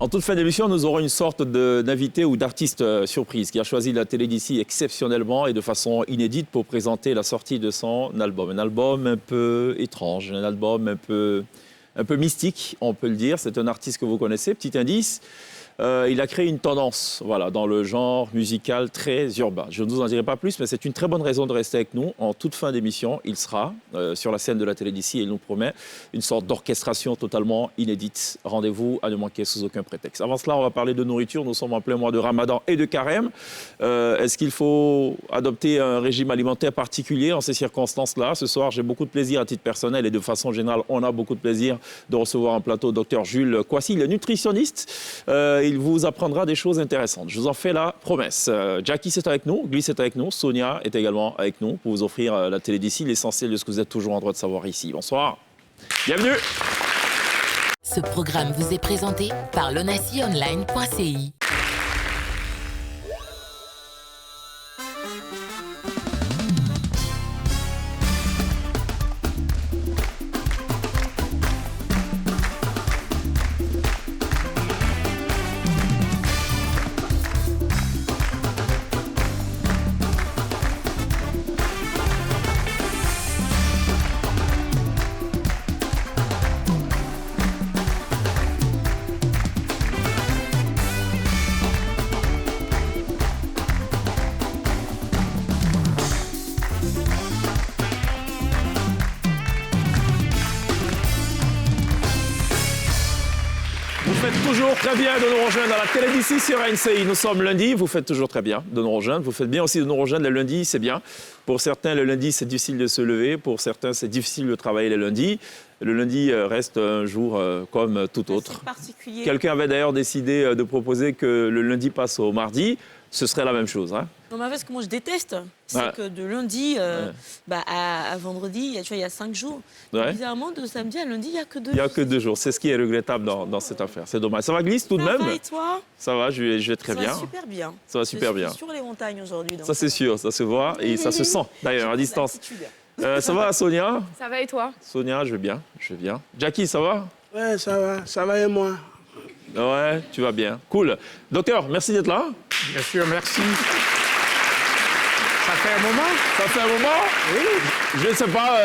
En toute fin d'émission, nous aurons une sorte d'invité ou d'artiste surprise qui a choisi la télé d'ici exceptionnellement et de façon inédite pour présenter la sortie de son album. Un album un peu étrange, un album un peu mystique, on peut le dire. C'est un artiste que vous connaissez, petit indice. Il a créé une tendance dans le genre musical très urbain. Je ne vous en dirai pas plus, mais c'est une très bonne raison de rester avec nous. En toute fin d'émission, il sera sur la scène de la télé d'ici et il nous promet une sorte d'orchestration totalement inédite. Rendez-vous à ne manquer sous aucun prétexte. Avant cela, on va parler de nourriture. Nous sommes en plein mois de Ramadan et de Carême. Est-ce qu'il faut adopter un régime alimentaire particulier en ces circonstances-là? Ce soir, j'ai beaucoup de plaisir à titre personnel et de façon générale, on a beaucoup de plaisir de recevoir en plateau Dr Jules Kouassi, le nutritionniste. Il vous apprendra des choses intéressantes. Je vous en fais la promesse. Jackie est avec nous, Gliss est avec nous, Sonia est également avec nous pour vous offrir la télé d'ici, l'essentiel de ce que vous êtes toujours en droit de savoir ici. Bonsoir. Bienvenue. Ce programme vous est présenté par lonacionline.ci. Toujours très bien de nous rejoindre dans la télé d'ici sur NCI. Nous sommes lundi, vous faites toujours très bien de nous rejoindre. Vous faites bien aussi de nous rejoindre le lundi, c'est bien. Pour certains, le lundi, c'est difficile de se lever. Pour certains, c'est difficile de travailler le lundi. Le lundi reste un jour comme tout autre. Particulier. Quelqu'un avait d'ailleurs décidé de proposer que le lundi passe au mardi. Ce serait la même chose. Hein? Non, mais en fait, ce que moi je déteste, c'est que de lundi à vendredi, tu vois, il y a 5 jours. Ouais. Bizarrement, de samedi à lundi, il n'y a que 2 jours. Il n'y a que 2 jours. C'est ce qui est regrettable dans cette affaire. C'est dommage. Ça va, Gliss, tout de même? Ça va et toi? Ça va, je vais très bien. Ça va super bien. Ça va super bien. Je suis sur les montagnes aujourd'hui. Ça, c'est sûr. Ça se voit et ça se sent, d'ailleurs, à distance. Ça va, Sonia? Ça va et toi? Sonia, je vais bien. Jackie, ça va? Ouais, ça va et moi? Ouais, tu vas bien. Cool. Docteur, merci d'être là. Bien sûr, merci. Ça fait un moment? Ça fait un moment? Oui. Je ne sais pas,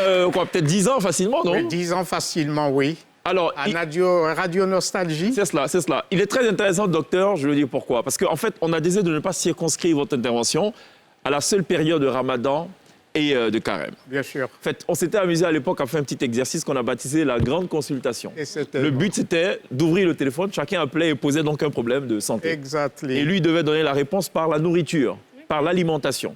peut-être 10 ans facilement, non? Oui, 10 ans facilement, oui. Alors, Radio Nostalgie. C'est cela. Il est très intéressant, docteur, je veux dire pourquoi. Parce qu'en fait, on a décidé de ne pas circonscrire votre intervention à la seule période de Ramadan et de Carême. Bien sûr. En fait, on s'était amusé à l'époque à faire un petit exercice qu'on a baptisé la grande consultation. Le but, c'était d'ouvrir le téléphone, chacun appelait et posait donc un problème de santé. Exactement. Et lui, il devait donner la réponse par la nourriture, par l'alimentation.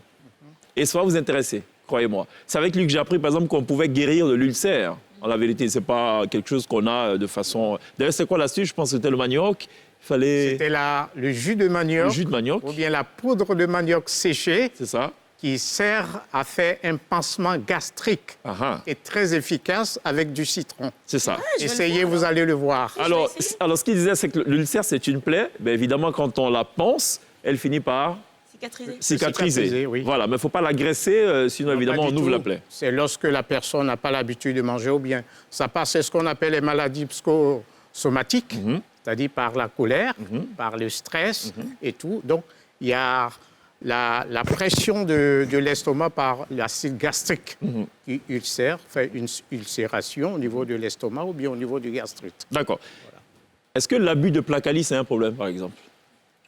Et ça va vous intéresser, croyez-moi. C'est avec lui que j'ai appris, par exemple, qu'on pouvait guérir de l'ulcère. En la vérité, ce n'est pas quelque chose qu'on a de façon... D'ailleurs, c'est quoi l'astuce? Je pense que c'était le manioc. C'était le jus de manioc. Le jus de manioc. Ou bien la poudre de manioc séchée. C'est ça. Qui sert à faire un pansement gastrique et très efficace avec du citron. C'est ça. Essayez, vous allez le voir. Alors, ce qu'il disait, c'est que l'ulcère, c'est une plaie. Bien, évidemment, quand on la pense, elle finit par cicatriser. Oui. Voilà, mais il ne faut pas la graisser, sinon, évidemment, on ouvre la plaie. C'est lorsque la personne n'a pas l'habitude de manger, ou bien ça passe, c'est ce qu'on appelle les maladies psychosomatiques, c'est-à-dire par la colère, par le stress et tout. Donc, il y a la pression de l'estomac par l'acide gastrique qui fait une ulcération au niveau de l'estomac ou bien au niveau du gastrite. D'accord. Voilà. Est-ce que l'abus de Placali, c'est un problème, par exemple?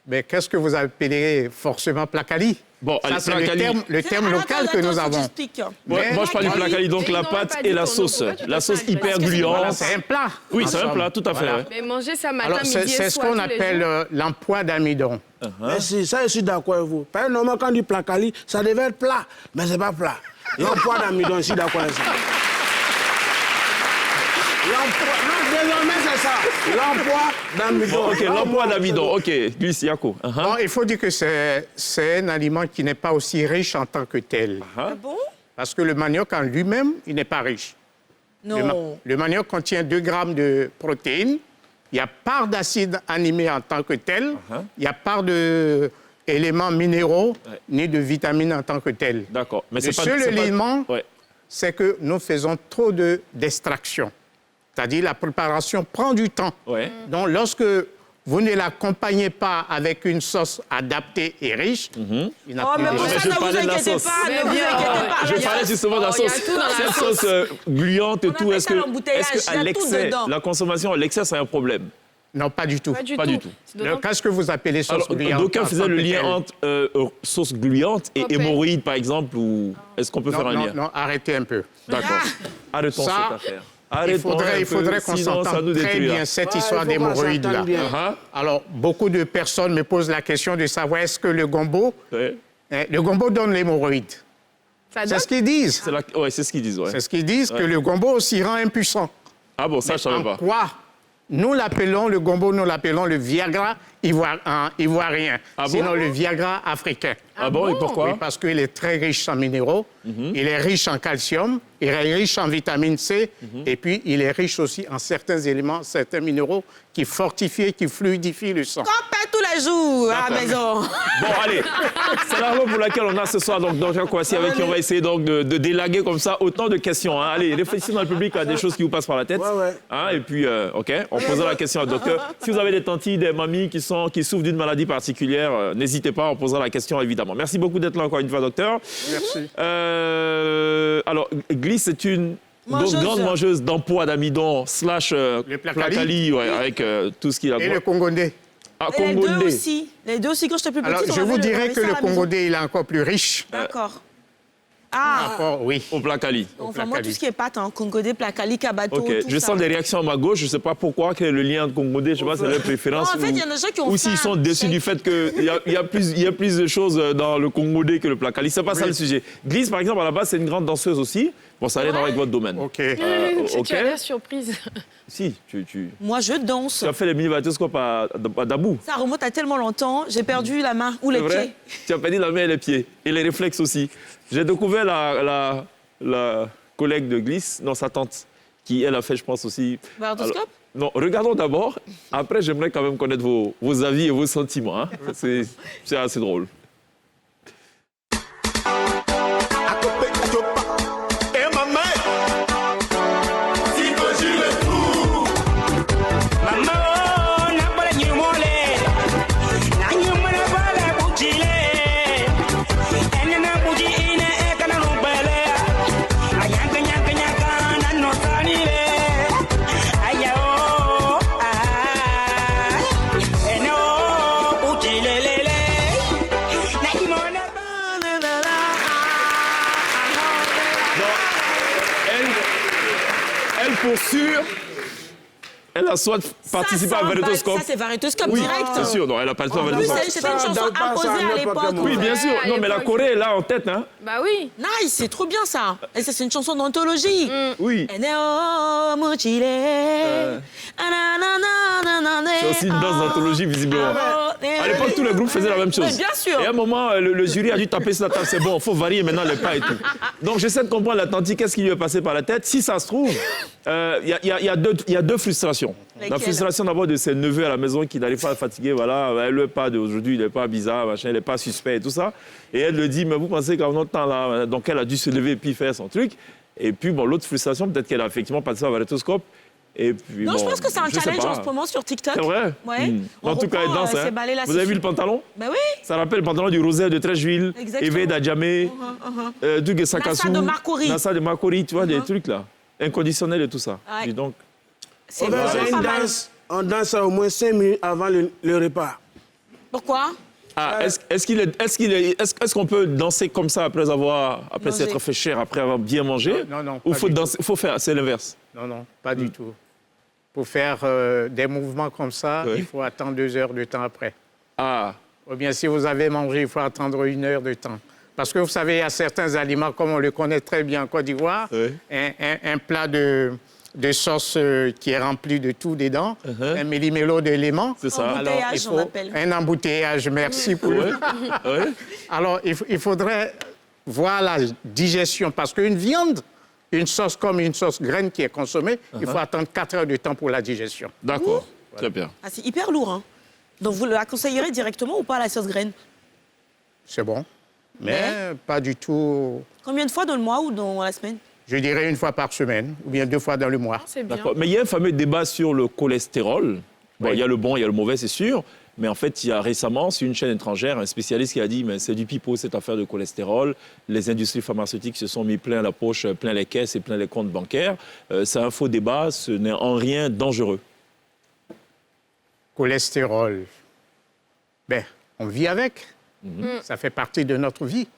Mais qu'est-ce que vous appelez forcément Placali? Bon, ça, c'est Placali... le terme local que nous avons. Moi, je parle du Placali, donc la pâte et la sauce. La sauce hyper gluante. Voilà, c'est un plat. Oui, c'est un plat, tout à fait. Voilà. Mais manger ça matin, midi et soir, c'est ce qu'on appelle l'emploi d'amidon. Merci, ça, je suis d'accord avec vous. Par exemple, quand on dit Placali, ça devait être plat, mais c'est pas plat. L'emploi d'amidon, je suis d'accord avec ça. Désormais, c'est ça. L'emploi d'amidon. OK, l'emploi d'amidon. OK, Gliss, Yako. Bon, il faut dire que c'est un aliment qui n'est pas aussi riche en tant que tel. Ah bon? Parce que le manioc en lui-même, il n'est pas riche. Non. Le manioc contient 2 grammes de protéines. Il y a part d'acides aminés en tant que tel. Il y a part d'éléments minéraux ni de vitamines en tant que tel. D'accord. Mais le seul élément, c'est que nous faisons trop d'extraction. C'est-à-dire la préparation prend du temps. Donc, lorsque vous ne l'accompagnez pas avec une sauce adaptée et riche, il n'a Oh, plus mais de pour mais ça, je ne vous parlais de la inquiétez sauce. pas, ne vous bien. inquiétez pas. Je parlais justement de la il y a sauce. tout dans la Cette sauce. sauce gluante et On tout, appelle est-ce ça que, l'embouteillage, il y à a tout l'excès, dedans. la consommation à l'excès, c'est un problème? Non, pas du tout. Pas du Pas tout. du tout. C'est d'autant- Qu'est-ce que vous appelez sauce Alors, gluante? d'aucuns faisaient le lien Sans entre sauce gluante et Popeye. hémorroïdes, par exemple, ou est-ce qu'on peut faire un non, lien? non, arrêtez un peu. D'accord. Arrêtons Ça, cette affaire. Il Arrêtons un peu, faudrait qu'on sinon ça nous s'entende très détruira. bien cette Ouais, histoire il faut qu'on d'hémorroïdes là. s'entende bien. Ah, Alors, beaucoup de personnes me posent la question de savoir est-ce que le gombo donne l'hémorroïde. Ça C'est donne ce qu'ils disent. ouais, c'est ce qu'ils disent, ouais. C'est ce qu'ils disent, que le gombo aussi rend impuissant. Ah bon, ça, je savais En pas. quoi nous l'appelons, le gombo, nous l'appelons le Viagra ivoirien, Ah bon? sinon le Viagra africain. Ah bon, et pourquoi? Oui, parce qu'il est très riche en minéraux, il est riche en calcium, il est riche en vitamine C, et puis il est riche aussi en certains éléments, certains minéraux qui fortifient, qui fluidifient le sang. On perd tous les jours à la maison. Bon, allez, c'est la raison pour laquelle on a ce soir donc Dr Kouassi avec qui on va essayer donc de délaguer comme ça autant de questions. Hein. Allez, réfléchissez dans le public à des choses qui vous passent par la tête. Ouais, ouais. Hein, et puis, OK, on posera la question au docteur. Si vous avez des tantis, des mamies qui souffrent d'une maladie particulière, n'hésitez pas, on posera la question évidemment. Merci beaucoup d'être là encore une fois, docteur. Merci. Alors, Gliss est une Mangeuse. grande mangeuse d'empois d'amidon slash placali, ouais, avec tout ce qu'il a. Et le congondé. Ah, Et les deux Congondé. aussi. Les deux aussi, quand j'étais plus petite, Alors, on je avait vous le- on dirais avait que ça à le la maison. congondé, il est encore plus riche. D'accord. Ah, Oui. Au placali. enfin, moi, placali. tout ce qui est pâte, hein, congodé, placali, kabato, Ok, tout je ça. sens des réactions à ma gauche. Je ne sais pas pourquoi, quel est le lien de Congolais. Je ne sais pas si c'est leur préférence. Non, en fait, il y en a des gens qui ont ou faim. s'ils sont déçus du fait qu'il y a plus de choses dans le Congolais que le placali. C'est pas ça le sujet. Gliss, par exemple, à la base, c'est une grande danseuse aussi. Bon, ça allait dans avec votre domaine. OK. Ok. Tu as l'air surprise. Si, tu Moi, je danse. as fait les mini-vatoscopes à Dabou. Ça remonte à tellement longtemps, j'ai perdu la main ou les C'est vrai? pieds. Tu as perdu la main et les pieds. Et les réflexes aussi. J'ai découvert la collègue de Gliss, non, sa tante, qui, elle, a fait, je pense, aussi... Vartoscope? Alors, non, regardons d'abord. Après, j'aimerais quand même connaître vos avis et vos sentiments. Hein. C'est assez drôle. Elle, pour sûr, elle a soit participé à Varétoscope. Ça, c'est Varétoscope Oui, direct. c'est sûr. Non, elle a participé à En plus, Varétoscope. c'était une Ça, chanson on donne pas ça imposée à à n'importe l'époque. quel Oui, moment. bien sûr. à Non, mais la l'époque. Corée est là en tête. Hein. Bah oui. Nice, c'est trop bien ça. Et ça, c'est une chanson d'anthologie. Oui. C'est aussi une danse d'anthologie, visiblement. À l'époque, tous les groupes faisaient la même chose. Oui, bien sûr. Et à un moment, le jury a dû taper sur la table. C'est bon, il faut varier maintenant les pas et tout. Donc, j'essaie de comprendre l'attentique, qu'est-ce qui lui est passé par la tête. Si ça se trouve, il y a deux frustrations. La Lesquelles? frustration d'abord de ses neveux à la maison qui n'arrivent pas à fatiguer. Voilà, elle n'est pas d'aujourd'hui, il n'est pas bizarre, machin, il n'est pas suspect et tout ça. Et elle le dit, mais vous pensez qu'en notre temps là, donc elle a dû se lever et puis faire son truc. Et puis, bon, l'autre frustration, peut-être qu'elle a effectivement participé à Varétoscope. Et puis, Non, bon, je pense que c'est un je sais challenge pas. en ce moment sur TikTok. C'est vrai. Ouais. On En tout cas, elle reprend, danse. Hein. ces ballets-là, Vous c'est avez vu fou. le pantalon? Bah oui. Ça rappelle le pantalon du Rosaire de Trècheville, Exactement. Eve d'Adjamé, Dugue Sakassou, Nassa de Marcory. Nassa de Marcory, tu vois, des trucs là. Inconditionnels et tout ça. Ouais. Dis donc. C'est On va faire vraiment une pas mal. danse. On danse au moins 5 minutes avant le repas. Pourquoi? Ah, est-ce qu'on peut danser comme ça après Manger. s'être fait cher, après avoir bien mangé? Non, Ou pas faut du danser, faut faire, c'est l'inverse. Non, pas du tout. Pour faire des mouvements comme ça, Oui. il faut attendre 2 heures de temps après. Ah, Ou bien si vous avez mangé, il faut attendre 1 heure de temps. Parce que vous savez, il y a certains aliments, comme on le connaît très bien en Côte d'Ivoire, Oui. un plat de sauce qui est rempli de tout dedans, un méli-mélo d'éléments. c'est ça. Embouteillage. Alors, il on faut l'appelle. un embouteillage, merci pour le... Oui. Alors, il faudrait voir la digestion, parce qu'une viande, une sauce comme une sauce graine qui est consommée, il faut attendre 4 heures de temps pour la digestion. D'accord. Très bien. Ah, c'est hyper lourd. Hein. Donc, vous la conseillerez directement ou pas la sauce graine? C'est bon, mais pas du tout, Combien de fois dans le mois ou dans la semaine? je dirais 1 fois par semaine, ou bien 2 fois dans le mois. C'est bien. D'accord. Mais il y a un fameux débat sur le cholestérol. Bon, il y a le bon, il y a le mauvais, c'est sûr. Mais en fait, il y a récemment, sur une chaîne étrangère, un spécialiste qui a dit mais c'est du pipeau cette affaire de cholestérol. Les industries pharmaceutiques se sont mis plein la poche, plein les caisses et plein les comptes bancaires. C'est un faux débat, ce n'est en rien dangereux. Cholestérol, ben, on vit avec. Ça fait partie de notre vie.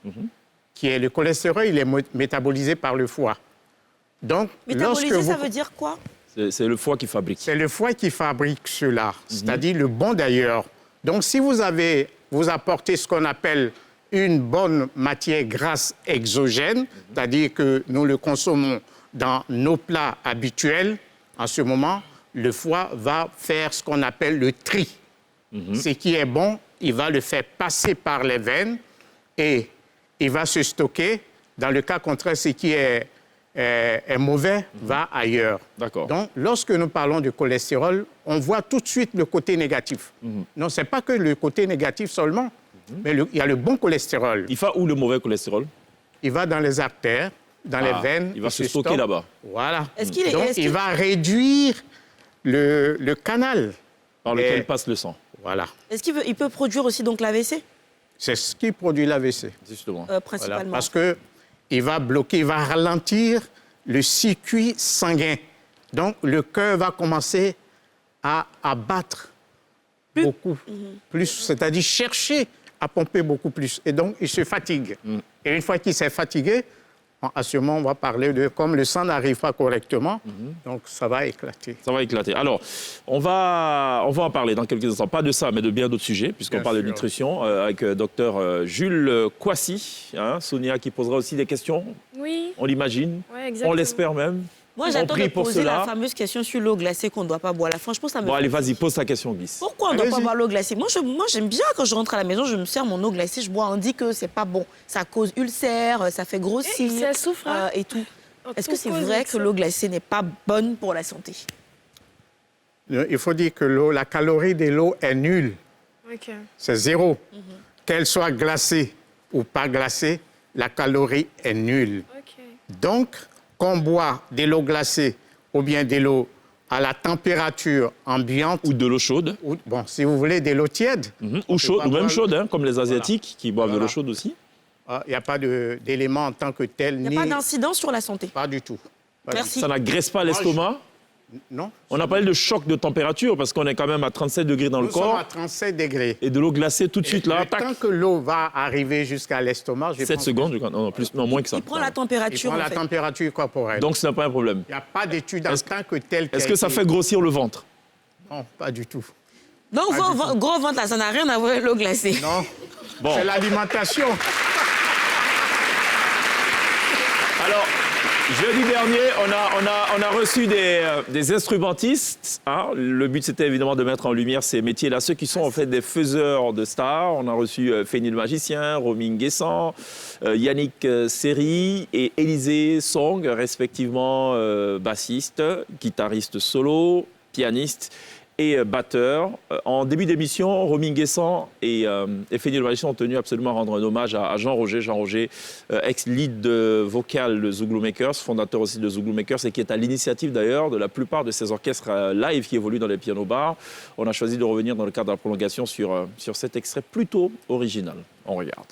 Qui est le cholestérol, il est métabolisé par le foie. Donc, métaboliser, ça veut dire quoi? C'est le foie qui fabrique. C'est le foie qui fabrique cela, c'est-à-dire le bon d'ailleurs. Donc, si vous apportez ce qu'on appelle une bonne matière grasse exogène, c'est-à-dire que nous le consommons dans nos plats habituels, en ce moment, le foie va faire ce qu'on appelle le tri. Ce qui est bon, il va le faire passer par les veines et il va se stocker. Dans le cas contraire, ce qui est mauvais va ailleurs. D'accord. Donc, lorsque nous parlons de cholestérol, on voit tout de suite le côté négatif. Non, ce n'est pas que le côté négatif seulement, mais il y a le bon cholestérol. Il va où le mauvais cholestérol? Il va dans les artères, dans les veines. Il va se stocker là-bas. Voilà. Donc, il va réduire le canal Par lequel passe le sang. Voilà. Est-ce qu'il peut produire aussi donc l'AVC? C'est ce qui produit l'AVC. Justement. Principalement. Voilà, parce qu'il va bloquer, il va ralentir le circuit sanguin. Donc, le cœur va commencer à battre beaucoup plus, c'est-à-dire chercher à pomper beaucoup plus. Et donc, il se fatigue. Et une fois qu'il s'est fatigué, à ce moment, on va parler de comme le sang n'arrive pas correctement, donc ça va éclater. Ça va éclater. Alors, on va en parler dans quelques instants. Pas de ça, mais de bien d'autres sujets, puisqu'on Bien parle sûr. de nutrition avec docteur Jules Kouassi. Sonia qui posera aussi des questions, Oui, on l'imagine. ouais, exactement. On l'espère même. Moi, On j'attends prie de pour poser cela. la fameuse question sur l'eau glacée qu'on ne doit pas boire. Là, franchement, ça me Bon, fait allez, vas-y, peur. pose ta question, Glisse. Pourquoi on ne doit pas Allez-y. boire l'eau glacée? Moi, j'aime bien quand je rentre à la maison, je me sers mon eau glacée, je bois. On dit que c'est pas bon. Ça cause ulcère, ça fait grossir Et ça souffre, hein. et tout. Est-ce que Tout c'est cause vrai avec que ça. l'eau glacée n'est pas bonne pour la santé? Il faut dire que la calorie de l'eau est nulle. Ok. C'est zéro. Qu'elle soit glacée ou pas glacée, la calorie est nulle. Ok. Donc, qu'on boit de l'eau glacée ou bien de l'eau à la température ambiante, Ou de l'eau chaude. ou, bon, si vous voulez, de l'eau tiède, Ou chaude, pas ou même boire- chaude, comme les Asiatiques qui boivent de Voilà. l'eau chaude aussi. il n'y a pas d'élément en tant que tel, Il n'y a pas d'incidence sur la santé. Pas du tout. Pas du Merci. Ça n'agresse pas l'estomac. tout. Non. On a parlé de choc de température parce qu'on est quand même à 37 degrés dans Nous le sommes corps. à 37 degrés. Et de l'eau glacée tout de suite, là, Le tac. temps que l'eau va arriver jusqu'à l'estomac, je 7 pense secondes, je crois. Non, plus, non, moins que ça. Il prend la qu'il température, prend en la fait. température corporelle. Donc, ce n'est pas un problème. Il n'y a pas d'étude en Est-ce- tant que telle. qui Est-ce a que ça été- fait grossir le ventre? Non, pas du tout. Donc, gros ventre, là, ça n'a rien à voir avec l'eau glacée. Non, Bon. c'est l'alimentation. Alors, jeudi dernier, on a reçu des instrumentistes. Le but, c'était évidemment de mettre en lumière ces métiers-là. Ceux qui sont en fait des faiseurs de stars. On a reçu Féni le magicien, Romy Nguessan, Yannick Seri et Élisée Song, respectivement bassiste, guitariste solo, pianiste et batteur. En début d'émission, Romy Nguessan et Féni le magicien ont tenu absolument à rendre un hommage à Jean Roger. Jean Roger, ex-lead vocal de Zouglou Makers, fondateur aussi de Zouglou Makers et qui est à l'initiative d'ailleurs de la plupart de ces orchestres live qui évoluent dans les piano-bars. On a choisi de revenir dans le cadre de la prolongation sur cet extrait plutôt original. On regarde.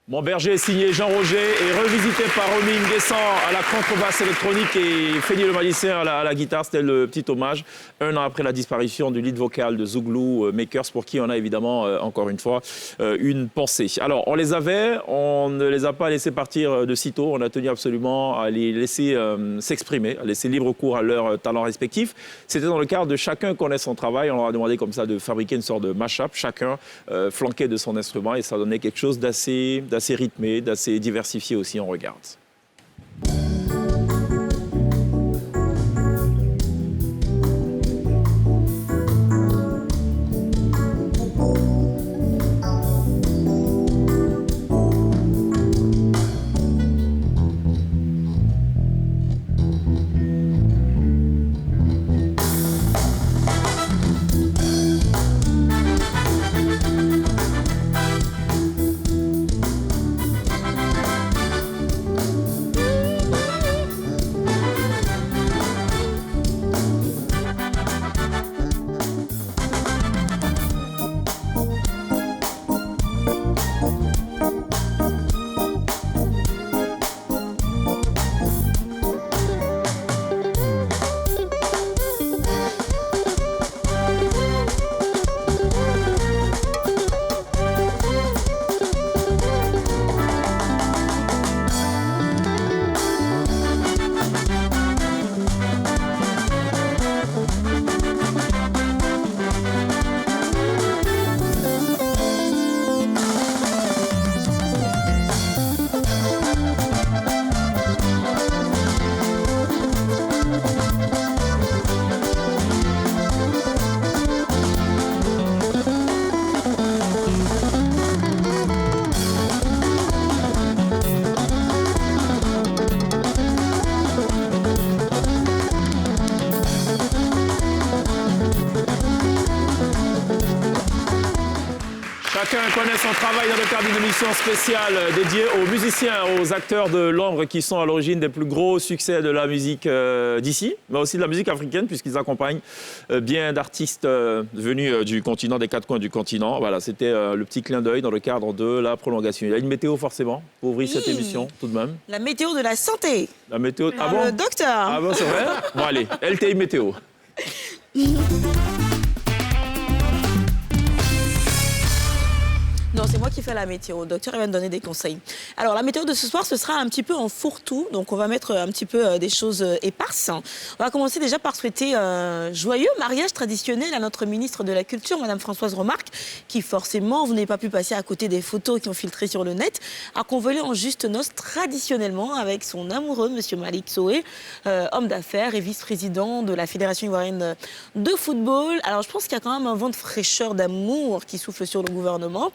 Mon berger est signé Jean Roger et revisité par Romy Nguessan à la contrebasse électronique et Féni le magicien à la guitare. C'était le petit hommage, 1 an après la disparition du lead vocal de Zouglou Makers, pour qui on a évidemment, encore une fois, une pensée. Alors, on les avait, on ne les a pas laissés partir de sitôt. On a tenu absolument à les laisser s'exprimer, à laisser libre cours à leurs talents respectifs. C'était dans le cadre de chacun connaît son travail. On leur a demandé comme ça de fabriquer une sorte de mash-up, chacun flanqué de son instrument, et ça donnait quelque chose d'assez rythmé, d'assez diversifié aussi, on regarde. Chacun connaît son travail dans le cadre d'une émission spéciale dédiée aux musiciens, aux acteurs de l'ombre qui sont à l'origine des plus gros succès de la musique d'ici, mais aussi de la musique africaine, puisqu'ils accompagnent bien d'artistes venus du continent, des 4 coins du continent. Voilà, c'était le petit clin d'œil dans le cadre de la prolongation. Il y a une météo forcément pour ouvrir cette émission, tout de même. La météo de la santé. La météo... Ah bon? Le docteur. Ah bon, c'est vrai? Bon, allez, LTI météo. Non, c'est moi qui fais la météo. Le docteur va me donner des conseils. Alors, la météo de ce soir, ce sera un petit peu en fourre-tout. Donc, on va mettre un petit peu des choses éparses. On va commencer déjà par souhaiter un joyeux mariage traditionnel à notre ministre de la Culture, Madame Françoise Remarque, qui forcément, vous n'avez pas pu passer à côté des photos qui ont filtré sur le net, a convolé en juste noces traditionnellement avec son amoureux, Monsieur Malik Soé, homme d'affaires et vice-président de la Fédération ivoirienne de football. Alors, je pense qu'il y a quand même un vent de fraîcheur, d'amour qui souffle sur le gouvernement.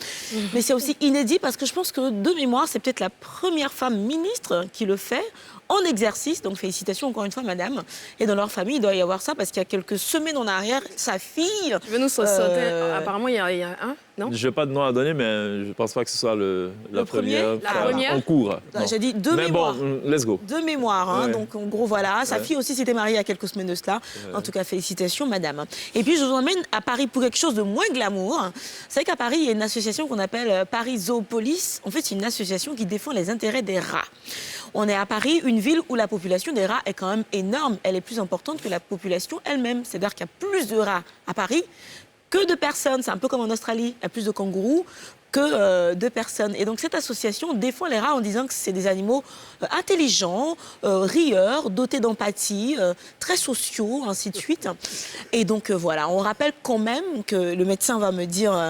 Mais c'est aussi inédit parce que je pense que, de mémoire, c'est peut-être la première femme ministre qui le fait en exercice. Donc, félicitations encore une fois, madame. Et dans leur famille, il doit y avoir ça parce qu'il y a quelques semaines en arrière, sa fille... Tu veux nous sauter? Apparemment, il y a un, non? Je n'ai pas de nom à donner, mais je ne pense pas que ce soit la première en cours. J'ai dit de mémoire. Mais bon, let's go. De mémoire, hein. Ouais. Donc en gros, voilà. Sa fille aussi s'était mariée il y a quelques semaines de cela. En tout cas, félicitations, madame. Et puis, je vous emmène à Paris pour quelque chose de moins glamour. Vous savez qu'à Paris, il y a une association qu'on appelle Paris Zoopolis. En fait, c'est une association qui défend les intérêts des rats. On est à Paris, une ville où la population des rats est quand même énorme. Elle est plus importante que la population elle-même. C'est-à-dire qu'il y a plus de rats à Paris que de personnes. C'est un peu comme en Australie. Il y a plus de kangourous que de personnes. Et donc, cette association défend les rats en disant que c'est des animaux intelligents, rieurs, dotés d'empathie, très sociaux, ainsi de suite. Et donc, voilà, on rappelle quand même que le médecin va me dire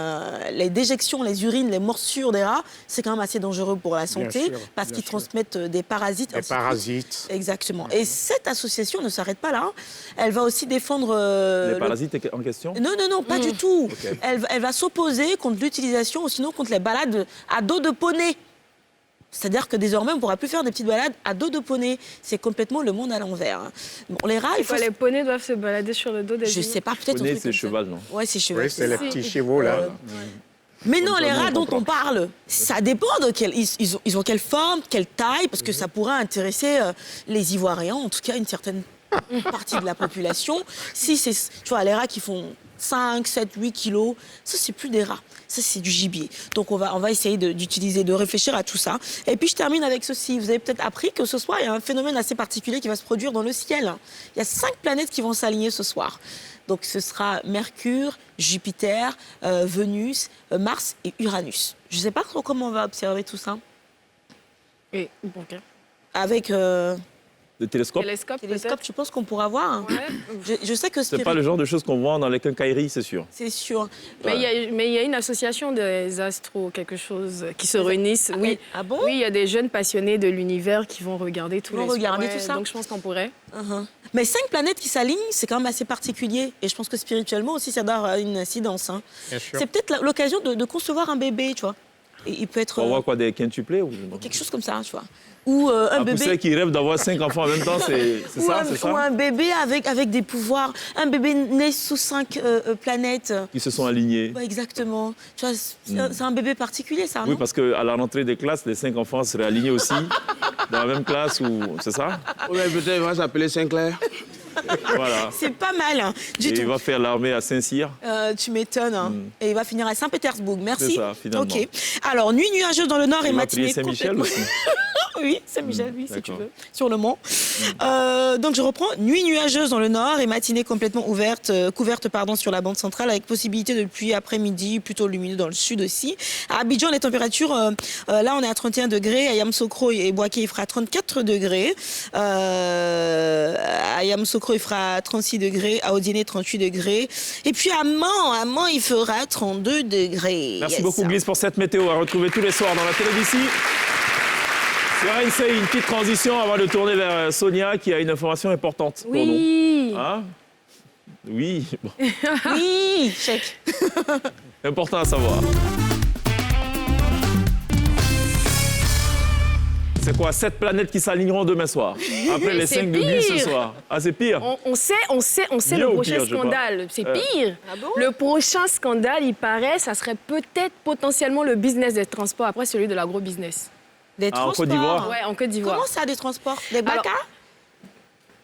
les déjections, les urines, les morsures des rats, c'est quand même assez dangereux pour la santé parce qu'ils transmettent des parasites. Des parasites. Exactement. Et cette association ne s'arrête pas là. Elle va aussi défendre... les parasites en question? Non, pas du tout. Okay. Elle va s'opposer contre l'utilisation, ou sinon contre les balades à dos de poney. C'est-à-dire que désormais, on ne pourra plus faire des petites balades à dos de poney. C'est complètement le monde à l'envers. Bon, les rats, les poneys doivent se balader sur le dos des... Je sais pas, peut-être... Poney, c'est cheval, non? Ouais, c'est cheval. Oui, c'est les petits chevaux, là. Mais non, les rats dont on parle, ça dépend de ils ont quelle forme, quelle taille, parce que ça pourrait intéresser les Ivoiriens, en tout cas une certaine partie de la population. Si c'est, tu vois, les rats qui font 5, 7, 8 kilos. Ça, c'est plus des rats. Ça, c'est du gibier. Donc, on va essayer de réfléchir à tout ça. Et puis, je termine avec ceci. Vous avez peut-être appris que ce soir, il y a un phénomène assez particulier qui va se produire dans le ciel. Il y a 5 planètes qui vont s'aligner ce soir. Donc, ce sera Mercure, Jupiter, Vénus, Mars et Uranus. Je ne sais pas trop comment on va observer tout ça. Et, ok. Avec... Le télescope. Télescope, tu penses qu'on pourra voir hein? ouais. Je sais que... C'est pas le genre de choses qu'on voit dans les quincailleries, c'est sûr. C'est sûr. Mais il y a une association des astros, quelque chose, qui se réunissent. Oui. Ah bon? Oui, il y a des jeunes passionnés de l'univers qui vont regarder tous les regarder ouais, tout ça. Donc je pense qu'on pourrait. Mais 5 planètes qui s'alignent, c'est quand même assez particulier. Et je pense que spirituellement aussi, ça doit avoir une incidence. Hein. C'est peut-être l'occasion de concevoir un bébé, tu vois. Et il peut être... On voit quoi, des quintuplés ou... Quelque chose comme ça, tu vois. Ou un bébé... poussé qui rêve d'avoir 5 enfants en même temps, c'est ça? Ou un bébé avec des pouvoirs. Un bébé né sous 5 planètes. Qui se sont alignés. Ouais, exactement. Tu vois, c'est un bébé particulier, ça, non? Oui, parce qu'à la rentrée des classes, les 5 enfants seraient alignés aussi, dans la même classe, ou c'est ça? Oui, peut-être il va s'appeler Sinclair. Voilà. C'est pas mal, hein, Et il va faire l'armée à Saint-Cyr. Tu m'étonnes. Hein. Et il va finir à Saint-Pétersbourg. Merci. C'est ça, finalement. OK. Alors, nuit nuageuse dans le nord et Il va matinée prier Saint-Michel aussi. Oui, Saint-Michel, oui, si tu d'accord. veux, sur le mont. Donc, je reprends. Nuit nuageuse dans le nord et matinée complètement couverte sur la bande centrale avec possibilité de pluie après-midi, plutôt lumineux dans le sud aussi. À Abidjan, les températures, là, on est à 31 degrés. À Yamoussoukro et Boaké, il fera 34 degrés. À Yamoussoukro, il fera 36 degrés. À Odiéné, 38 degrés. Et puis à Mans, il fera 32 degrés. Merci beaucoup, Glisse, pour cette météo. À retrouver tous les soirs dans la télé d'ici. Sur ANC, une petite transition avant de tourner vers Sonia qui a une information importante pour nous. Oui. Hein? Oui, bon. Oui, chèque. Important à savoir. C'est quoi, 7 planètes qui s'aligneront demain soir? Après les 5 de Glisse ce soir. Ah, c'est pire? On sait Mieux le ou prochain pire, je scandale. C'est pire. Ah bon? Le prochain scandale, il paraît, ça serait peut-être potentiellement le business des transports après celui de l'agro-business. Des Ah, en transports. Côte d'Ivoire? Ouais, en Côte d'Ivoire. Comment ça, des transports? Des Alors, bacas?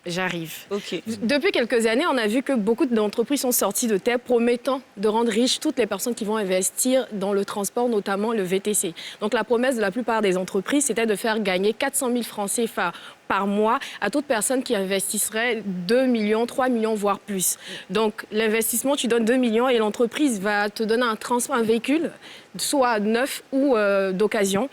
J'arrive. OK. Depuis quelques années, on a vu que beaucoup d'entreprises sont sorties de terre promettant de rendre riches toutes les personnes qui vont investir dans le transport, notamment le VTC. Donc la promesse de la plupart des entreprises, c'était de faire gagner 400 000 francs CFA par mois à toute personne qui investisserait 2 millions, 3 millions, voire plus. Donc l'investissement, tu donnes 2 millions et l'entreprise va te donner un véhicule, soit neuf ou d'occasion.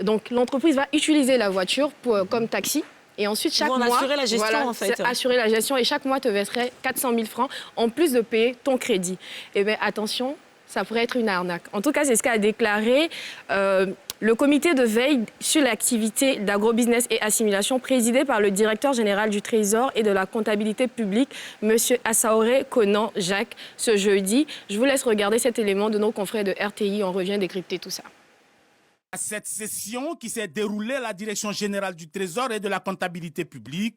Donc l'entreprise va utiliser la voiture comme taxi. Et ensuite, chaque mois... assurer la gestion, en fait. Assurer la gestion. Et chaque mois, te verserait 400 000 francs, en plus de payer ton crédit. Eh bien, attention, ça pourrait être une arnaque. En tout cas, c'est ce qu'a déclaré le comité de veille sur l'activité d'agrobusiness et assimilation, présidé par le directeur général du Trésor et de la comptabilité publique, M. Assaoré Conan Jacques, ce jeudi. Je vous laisse regarder cet élément de nos confrères de RTI. On revient décrypter tout ça. À cette session qui s'est déroulée à la Direction générale du Trésor et de la comptabilité publique,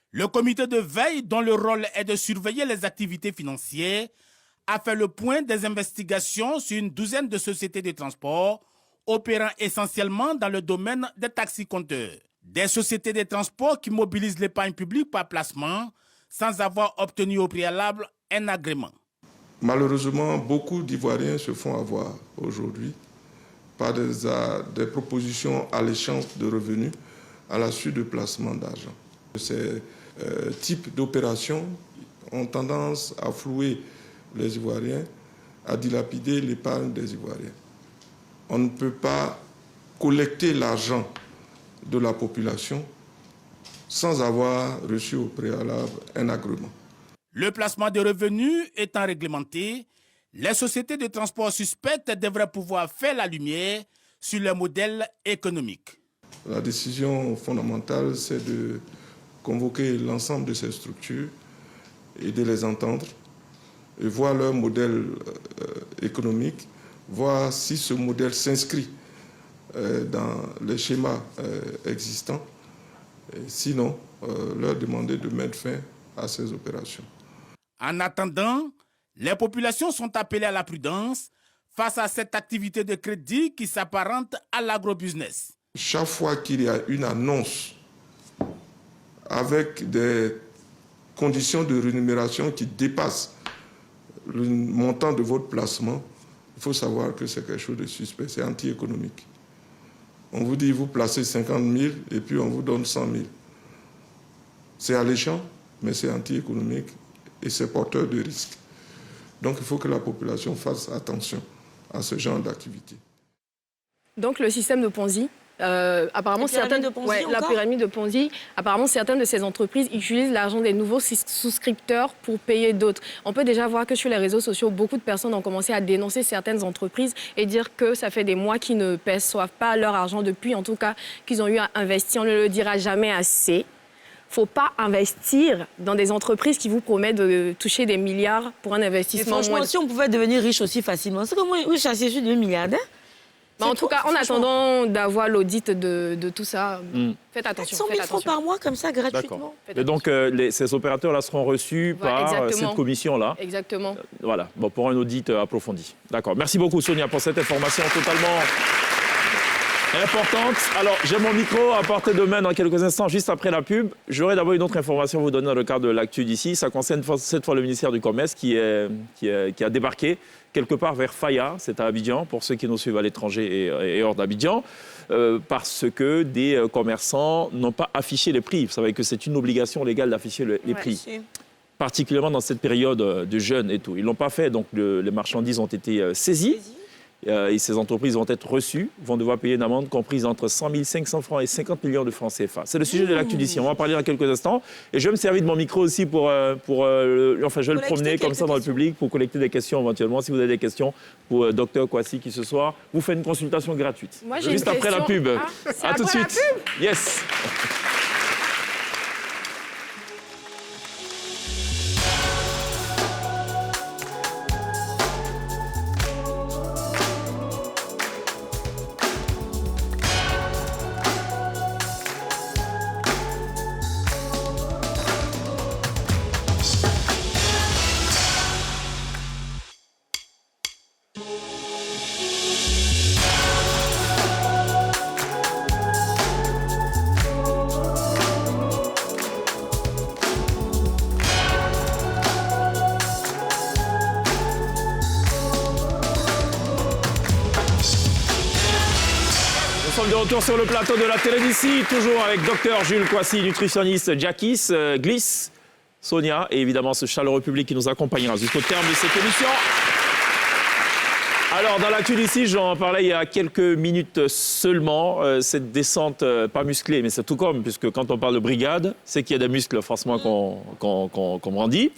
le comité de veille, dont le rôle est de surveiller les activités financières, a fait le point des investigations sur une douzaine de sociétés de transport opérant essentiellement dans le domaine des taxis-compteurs. Des sociétés de transport qui mobilisent l'épargne publique par placement sans avoir obtenu au préalable un agrément. Malheureusement, beaucoup d'Ivoiriens se font avoir aujourd'hui par des propositions alléchantes de revenus à la suite de placements d'argent. Ces types d'opérations ont tendance à flouer les Ivoiriens, à dilapider l'épargne des Ivoiriens. On ne peut pas collecter l'argent de la population sans avoir reçu au préalable un agrément. Le placement de revenus étant réglementé, les sociétés de transport suspectes devraient pouvoir faire la lumière sur leur modèle économique. La décision fondamentale, c'est de convoquer l'ensemble de ces structures et de les entendre et voir leur modèle économique, voir si ce modèle s'inscrit dans les schémas existants. Et sinon, leur demander de mettre fin à ces opérations. En attendant, les populations sont appelées à la prudence face à cette activité de crédit qui s'apparente à l'agrobusiness. Chaque fois qu'il y a une annonce avec des conditions de rémunération qui dépassent le montant de votre placement, il faut savoir que c'est quelque chose de suspect, c'est anti-économique. On vous dit, vous placez 50 000 et puis on vous donne 100 000. C'est alléchant, mais c'est anti-économique et c'est porteur de risques. Donc il faut que la population fasse attention à ce genre d'activité. Donc le système de Ponzi, apparemment la pyramide de Ponzi, apparemment certaines de ces entreprises utilisent l'argent des nouveaux souscripteurs pour payer d'autres. On peut déjà voir que sur les réseaux sociaux, beaucoup de personnes ont commencé à dénoncer certaines entreprises et dire que ça fait des mois qu'ils ne perçoivent pas leur argent depuis, en tout cas qu'ils ont eu à investir. On ne le dira jamais assez. Il ne faut pas investir dans des entreprises qui vous promettent de toucher des milliards pour un investissement. Et franchement, si on pouvait devenir riche aussi facilement, c'est comment riche à sur 2 milliardaires. En tout cas, en attendant d'avoir l'audit de tout ça, faites attention. 100 000 francs par mois, comme ça, gratuitement. Et donc, ces opérateurs-là seront reçus par cette commission-là. Exactement. Voilà, bon, pour un audit approfondi. D'accord. Merci beaucoup, Sonia, pour cette information totalement importante. Alors, j'ai mon micro à portée de main dans quelques instants, juste après la pub. J'aurai d'abord une autre information à vous donner dans le cadre de l'actu d'ici. Ça concerne cette fois le ministère du Commerce qui a débarqué quelque part vers Faya, c'est à Abidjan, pour ceux qui nous suivent à l'étranger et hors d'Abidjan, parce que des commerçants n'ont pas affiché les prix. Vous savez que c'est une obligation légale d'afficher les prix, particulièrement dans cette période de jeûne et tout. Ils ne l'ont pas fait, donc les marchandises ont été saisies. Et ces entreprises vont être reçues, vont devoir payer une amende comprise entre 100 500 francs et 50 millions de francs CFA. C'est le sujet de l'actu d'ici. On va en parler dans quelques instants. Et je vais me servir de mon micro aussi je vais le promener comme ça dans le public pour collecter des questions éventuellement. Si vous avez des questions pour Dr Kwasi qui ce soir, vous faites une consultation gratuite. Moi, j'ai juste une après question. la pub. À tout de suite. Yes. De retour sur le plateau de la télé d'ici, toujours avec Dr Jules Kwasi, nutritionniste, Jackies, Gliss, Sonia et évidemment ce chaleureux public qui nous accompagnera jusqu'au terme de cette émission. Alors, dans l'actu d'ici, j'en parlais il y a quelques minutes seulement. Cette descente, pas musclée, mais c'est tout comme, puisque quand on parle de brigade, c'est qu'il y a des muscles forcément qu'on brandit.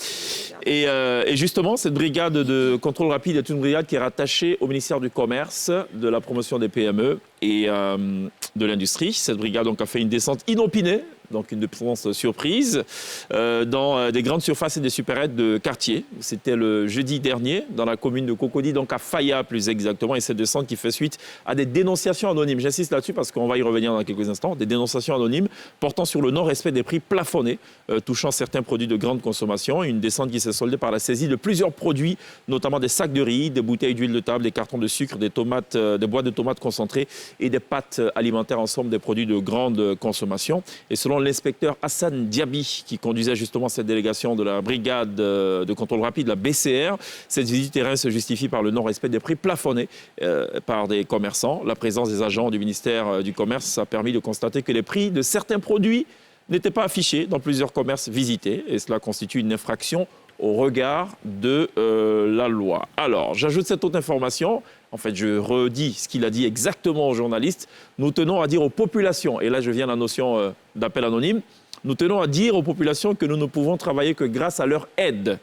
Et justement, cette brigade de contrôle rapide est une brigade qui est rattachée au ministère du Commerce, de la promotion des PME et de l'industrie. Cette brigade donc, a fait une descente inopinée, donc une descente surprise, dans des grandes surfaces et des supérettes de quartier. C'était le jeudi dernier, dans la commune de Cocody, donc à Faya plus exactement, et cette descente qui fait suite à des dénonciations anonymes. J'insiste là-dessus parce qu'on va y revenir dans quelques instants. Des dénonciations anonymes portant sur le non-respect des prix plafonnés, touchant certains produits de grande consommation. Une descente qui s'est soldée par la saisie de plusieurs produits, notamment des sacs de riz, des bouteilles d'huile de table, des cartons de sucre, des tomates, des boîtes de tomates concentrées et des pâtes alimentaires, ensemble des produits de grande consommation. Et selon l'inspecteur Hassan Diaby, qui conduisait justement cette délégation de la brigade de contrôle rapide, la BCR, cette visite terrain se justifie par le non-respect des prix plafonnés par des commerçants. La présence des agents du ministère du Commerce a permis de constater que les prix de certains produits n'étaient pas affichés dans plusieurs commerces visités, et cela constitue une infraction au regard de la loi. Alors, j'ajoute cette autre information. En fait, je redis ce qu'il a dit exactement aux journalistes. Nous tenons à dire aux populations, et là je viens à la notion d'appel anonyme, nous tenons à dire aux populations que nous ne pouvons travailler que grâce à leur aide.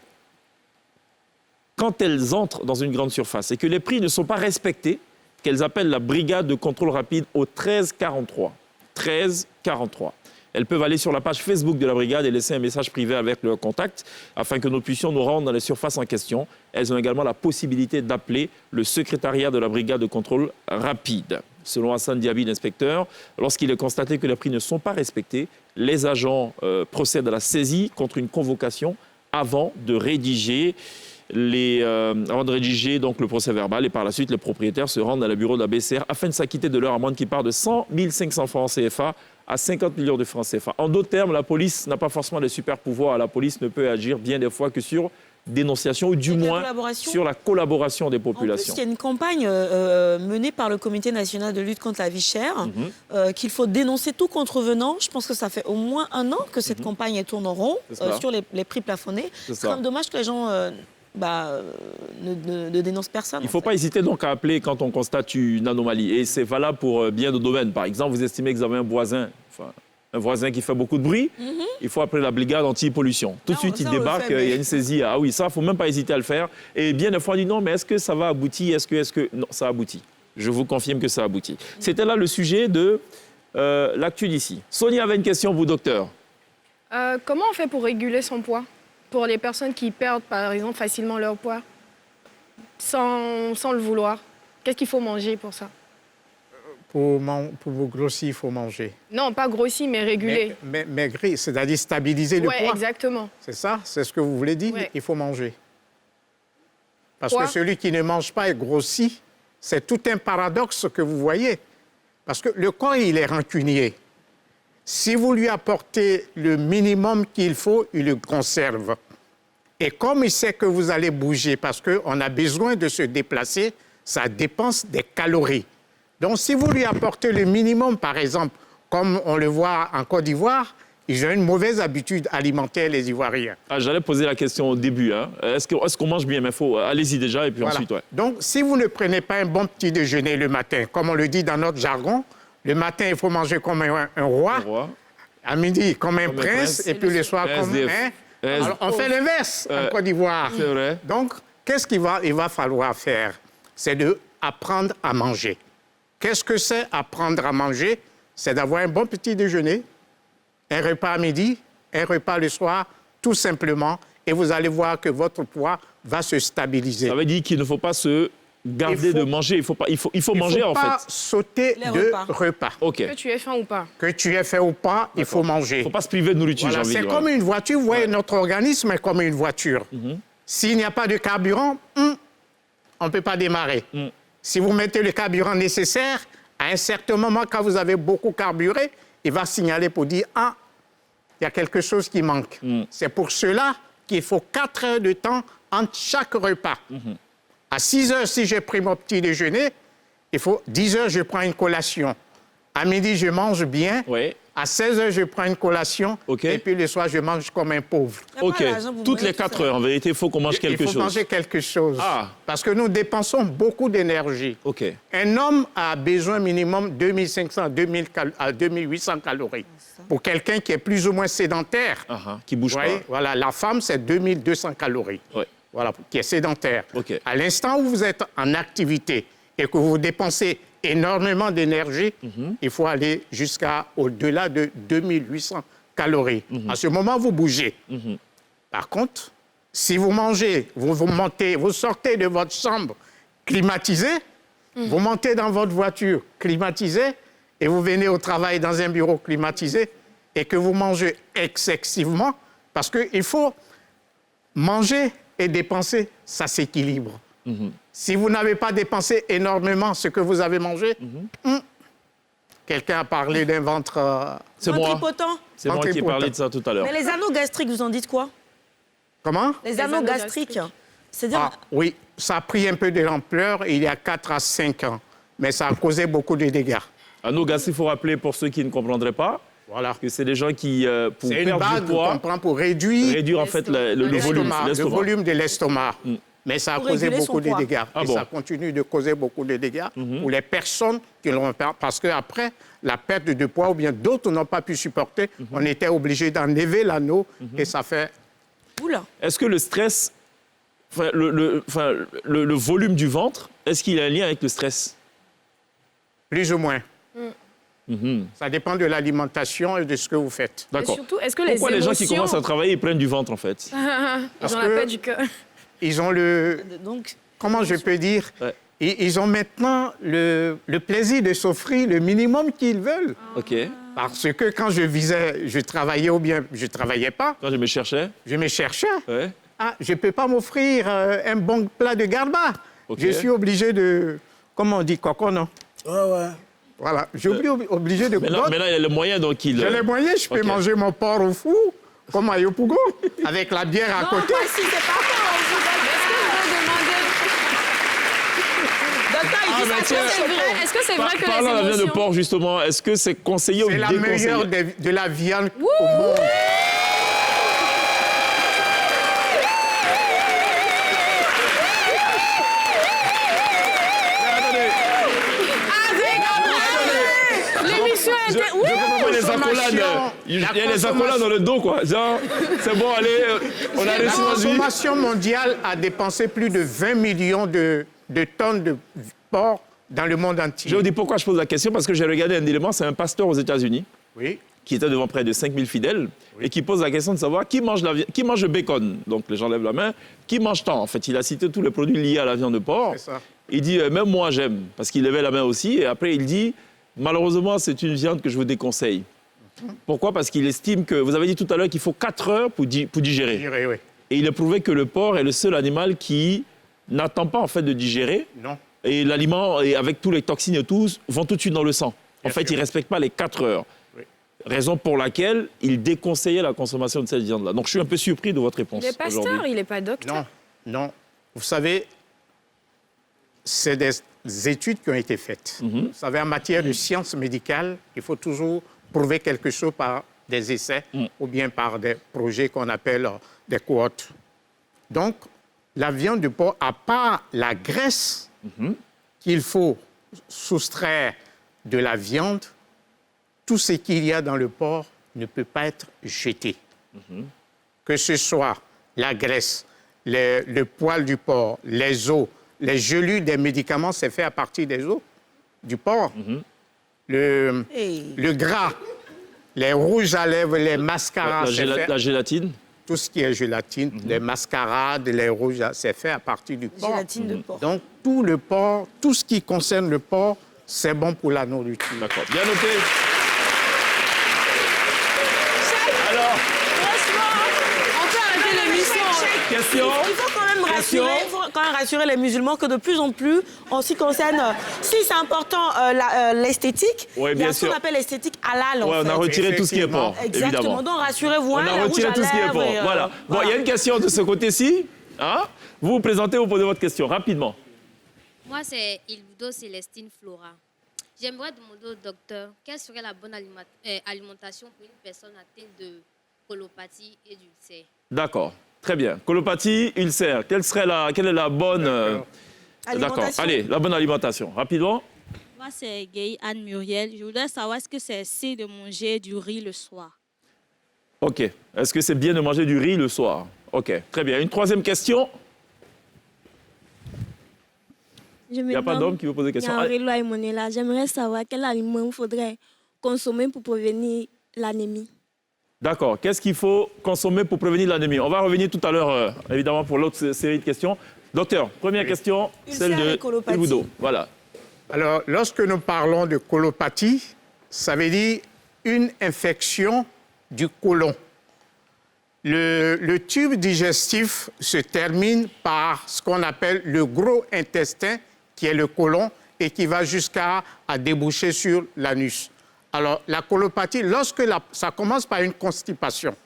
Quand elles entrent dans une grande surface et que les prix ne sont pas respectés, qu'elles appellent la brigade de contrôle rapide au 1343. 1343. Elles peuvent aller sur la page Facebook de la brigade et laisser un message privé avec leur contact afin que nous puissions nous rendre dans les surfaces en question. Elles ont également la possibilité d'appeler le secrétariat de la brigade de contrôle rapide. Selon Hassan Diaby, l'inspecteur, lorsqu'il est constaté que les prix ne sont pas respectés, les agents procèdent à la saisie contre une convocation avant de rédiger donc le procès verbal, et par la suite les propriétaires se rendent à la bureau de la BCR afin de s'acquitter de leur amende qui part de 100 500 francs CFA à 50 millions de francs CFA. En d'autres termes, la police n'a pas forcément de super pouvoirs. La police ne peut agir bien des fois que sur dénonciation ou du Avec la moins collaboration. sur la collaboration des En plus, populations. il y a une campagne menée par le Comité national de lutte contre la vie chère, qu'il faut dénoncer tout contrevenant. Je pense que ça fait au moins 1 an que cette campagne tourne en rond C'est ça. sur les prix plafonnés. C'est C'est ça. quand même dommage que les gens ne dénoncent personne. Il ne faut pas hésiter donc à appeler quand on constate une anomalie. Et c'est valable pour bien de domaines. Par exemple, vous estimez que vous avez un voisin qui fait beaucoup de bruit, il faut appeler la brigade anti-pollution. Tout de Non, suite, il ça, on le débarque, fait, mais- il y a une saisie. Ah oui, ça, il ne faut même pas hésiter à le faire. Et bien des fois, on dit non, mais est-ce que ça va aboutir? Est-ce que... Non, ça aboutit. Je vous confirme que ça aboutit. C'était là le sujet de l'actu d'ici. Sonia avait une question, vous, docteur. Comment on fait pour réguler son poids? Pour les personnes qui perdent, par exemple, facilement leur poids, sans le vouloir. Qu'est-ce qu'il faut manger pour ça? Pour vous grossir, il faut manger. Non, pas grossi, mais réguler. Mais maigrir, c'est-à-dire stabiliser le Oui, poids. exactement. C'est ça? C'est ce que vous voulez dire? Ouais. Il faut manger. Parce Quoi? que celui qui ne mange pas et grossit, c'est tout un paradoxe que vous voyez. Parce que le corps, il est rancunier. Si vous lui apportez le minimum qu'il faut, il le conserve. Et comme il sait que vous allez bouger parce qu'on a besoin de se déplacer, ça dépense des calories. Donc, si vous lui apportez le minimum, par exemple, comme on le voit en Côte d'Ivoire, ils ont une mauvaise habitude alimentaire, les Ivoiriens. Ah, j'allais poser la question au début. Hein. Est-ce qu'on mange bien? Mais allez-y déjà, et puis Voilà. ensuite, ouais. Donc, si vous ne prenez pas un bon petit déjeuner le matin, comme on le dit dans notre jargon, le matin, il faut manger comme un roi, Au revoir. à midi comme un Comme un prince, prince. et puis le soir comme SDF. un... Alors, on fait l'inverse en Côte d'Ivoire. C'est vrai. Donc, qu'est-ce qu'il va falloir faire? C'est d'apprendre à manger. Qu'est-ce que c'est apprendre à manger? C'est d'avoir un bon petit déjeuner, un repas à midi, un repas le soir, tout simplement, et vous allez voir que votre poids va se stabiliser. Ça veut dire qu'il ne faut pas se garder de manger. Il faut manger, en Il ne faut pas fait. sauter Les de repas. repas. OK. Que tu aies faim ou pas? Que tu aies fait ou pas, il faut manger. Il ne faut pas se priver de nourriture, Voilà, j'ai envie c'est de dire. comme une voiture. Vous voyez, notre organisme est comme une voiture. S'il n'y a pas de carburant, on ne peut pas démarrer. Si vous mettez le carburant nécessaire, à un certain moment, quand vous avez beaucoup carburé, il va signaler pour dire « Ah, il y a quelque chose qui manque ». C'est pour cela qu'il faut 4 heures de temps entre chaque repas. À 6 heures, si j'ai pris mon petit déjeuner, il faut 10 heures, je prends une collation. À midi, je mange bien. Oui. À 16 heures, je prends une collation. OK. Et puis le soir, je mange comme un pauvre. OK. Toutes les 4 heures, en vérité, il faut qu'on mange quelque Il faut chose. manger quelque chose. Ah. Parce que nous dépensons beaucoup d'énergie. OK. Un homme a besoin minimum 2500 à 2800 calories. Pour quelqu'un qui est plus ou moins sédentaire, Qui bouge vous pas. voyez, voilà, la femme, c'est 2200 calories. Ouais. Voilà, qui est sédentaire. OK. À l'instant où vous êtes en activité et que vous dépensez énormément d'énergie, il faut aller jusqu'à au-delà de 2800 calories. À ce moment, vous bougez. Par contre, si vous mangez, vous montez, vous sortez de votre chambre climatisée, vous montez dans votre voiture climatisée et vous venez au travail dans un bureau climatisé et que vous mangez excessivement, parce qu'il faut manger et dépenser, ça s'équilibre. Si vous n'avez pas dépensé énormément ce que vous avez mangé, quelqu'un a parlé d'un ventre... C'est moi. Ventripotent. C'est moi qui ai parlé de ça tout à l'heure. Mais les anneaux gastriques, vous en dites quoi? Comment? Les anneaux anneaux gastriques. gastriques. C'est-à-dire, Ah, oui, ça a pris un peu de l'ampleur il y a 4 à 5 ans, mais ça a causé beaucoup de dégâts. Anneaux gastriques, il faut rappeler pour ceux qui ne comprendraient pas Voilà. que c'est des gens qui, pour C'est une perdre bague du poids, qu'on prend pour réduire en fait le volume. l'estomac, le l'estomac. volume de l'estomac. Mais ça a Pour causé réguler beaucoup son de poids. dégâts. Ah et bon? ça continue de causer beaucoup de dégâts pour les personnes qui l'ont perdu. Parce qu'après, la perte de poids, ou bien d'autres n'ont pas pu supporter, on était obligé d'enlever l'anneau et ça fait... oula. Est-ce que le stress, le volume du ventre, est-ce qu'il a un lien avec le stress? Plus ou moins. Ça dépend de l'alimentation et de ce que vous faites. Et D'accord. surtout, est-ce que les Pourquoi les gens qui émotions- commencent à travailler, ils prennent du ventre, en fait? Ils ont la paix du cœur. Ils ont le... Donc, Comment je peux dire? Ouais. Ils ont maintenant le plaisir de s'offrir le minimum qu'ils veulent. OK. Parce que quand je travaillais ou bien je ne travaillais pas, Quand je me cherchais, je me cherchais. ouais. Ah, je ne peux pas m'offrir un bon plat de garba. Ok. Je suis obligé de... Comment on dit? Coco, non? Ouais. Voilà. Je suis obligé de... Mais là, il y a le moyen, donc il... J'ai les moyens, je peux Ok. manger mon porc au four, comme à Yopougo, avec la bière à non, côté. pas si, c'est pas bon. Est-ce que c'est vrai que Parlons de la les viande de émotions... porc, justement. Est-ce que c'est conseillé ou C'est la déconseillé? meilleure de la viande au monde. L'émission a été... Je comprends pas les accolades. Il y a les accolades dans le dos, quoi. Genre, c'est bon, allez, on a La réussi. consommation mondiale a dépensé plus de 20 millions de tonnes de porc dans le monde entier. Je vous dis pourquoi je pose la question, parce que j'ai regardé un élément, c'est un pasteur aux États-Unis Oui. qui était devant près de 5000 fidèles et qui pose la question de savoir qui mange le bacon. Donc les gens lèvent la main. Qui mange tant? En fait, il a cité tous les produits liés à la viande de porc. C'est ça. Il dit, même moi j'aime, parce qu'il levait la main aussi. Et après, il dit, malheureusement, c'est une viande que je vous déconseille. Pourquoi? Parce qu'il estime que, vous avez dit tout à l'heure qu'il faut 4 heures pour digérer. Oui. Et il a prouvé que le porc est le seul animal qui n'attend pas en fait de digérer. Non. Et l'aliment, et avec tous les toxines et tout, vont tout de suite dans le sang. En fait, sûr. il ne respecte pas les 4 heures. Oui. Raison pour laquelle il déconseillait la consommation de cette viande-là. Donc, je suis un peu surpris de votre réponse Il est pasteur, aujourd'hui. il n'est pas docteur. Non. Vous savez, c'est des études qui ont été faites. Vous savez, en matière de sciences médicales, il faut toujours prouver quelque chose par des essais ou bien par des projets qu'on appelle des cohortes. Donc, la viande de porc, à part la graisse qu'il faut soustraire de la viande, tout ce qu'il y a dans le porc ne peut pas être jeté. Que ce soit la graisse, le poil du porc, les os, les gelus des médicaments, c'est fait à partir des os du porc. Le gras, les rouges à lèvres, les mascaras, La gélatine. tout ce qui est gélatine, les mascarades, les rouges, c'est fait à partir du porc. Gélatine de porc. Donc, tout le porc, tout ce qui concerne le porc, c'est bon pour la nourriture. D'accord. Bien noté. Alors, On peut arrêter l'émission. question. Il faut quand même Question. rassurer les musulmans que de plus en plus, en ce qui concerne, si c'est important l'esthétique, Oui, il y a bien ce qu'on sûr. appelle l'esthétique halal. en Ouais, on a fait. retiré tout ce qui est porc, Exactement. évidemment. Donc rassurez-vous, On hein, a la retiré rouge tout à ce qui est lèvres porc. et, Voilà. Bon, il y a une question de ce côté-ci. Hein? Vous vous présentez, vous posez votre question rapidement. Moi, c'est Ildo Célestine Flora. J'aimerais demander au docteur quelle serait la bonne alimentation pour une personne atteinte de colopathie et d'ulcère. D'accord. Très bien. Colopathie, ulcère. Quelle est la bonne... D'accord. Alimentation. Allez, la bonne alimentation. Rapidement. Moi, c'est Gay Anne Muriel. Je voudrais savoir est-ce que c'est sain de manger du riz le soir? OK. Est-ce que c'est bien de manger du riz le soir? OK. Très bien. Une troisième question. Il n'y a pas d'homme qui veut poser des questions. Allez. J'aimerais savoir quel aliment il faudrait consommer pour prévenir l'anémie. D'accord. Qu'est-ce qu'il faut consommer pour prévenir l'anémie? On va revenir tout à l'heure, évidemment, pour l'autre série de questions. Docteur, première question, celle Ulcère de et colopathie. Ilvudo. Voilà. Alors, lorsque nous parlons de colopathie, ça veut dire une infection du côlon. Le tube digestif se termine par ce qu'on appelle le gros intestin, qui est le côlon, et qui va jusqu'à déboucher sur l'anus. Alors, la colopathie, ça commence par une constipation.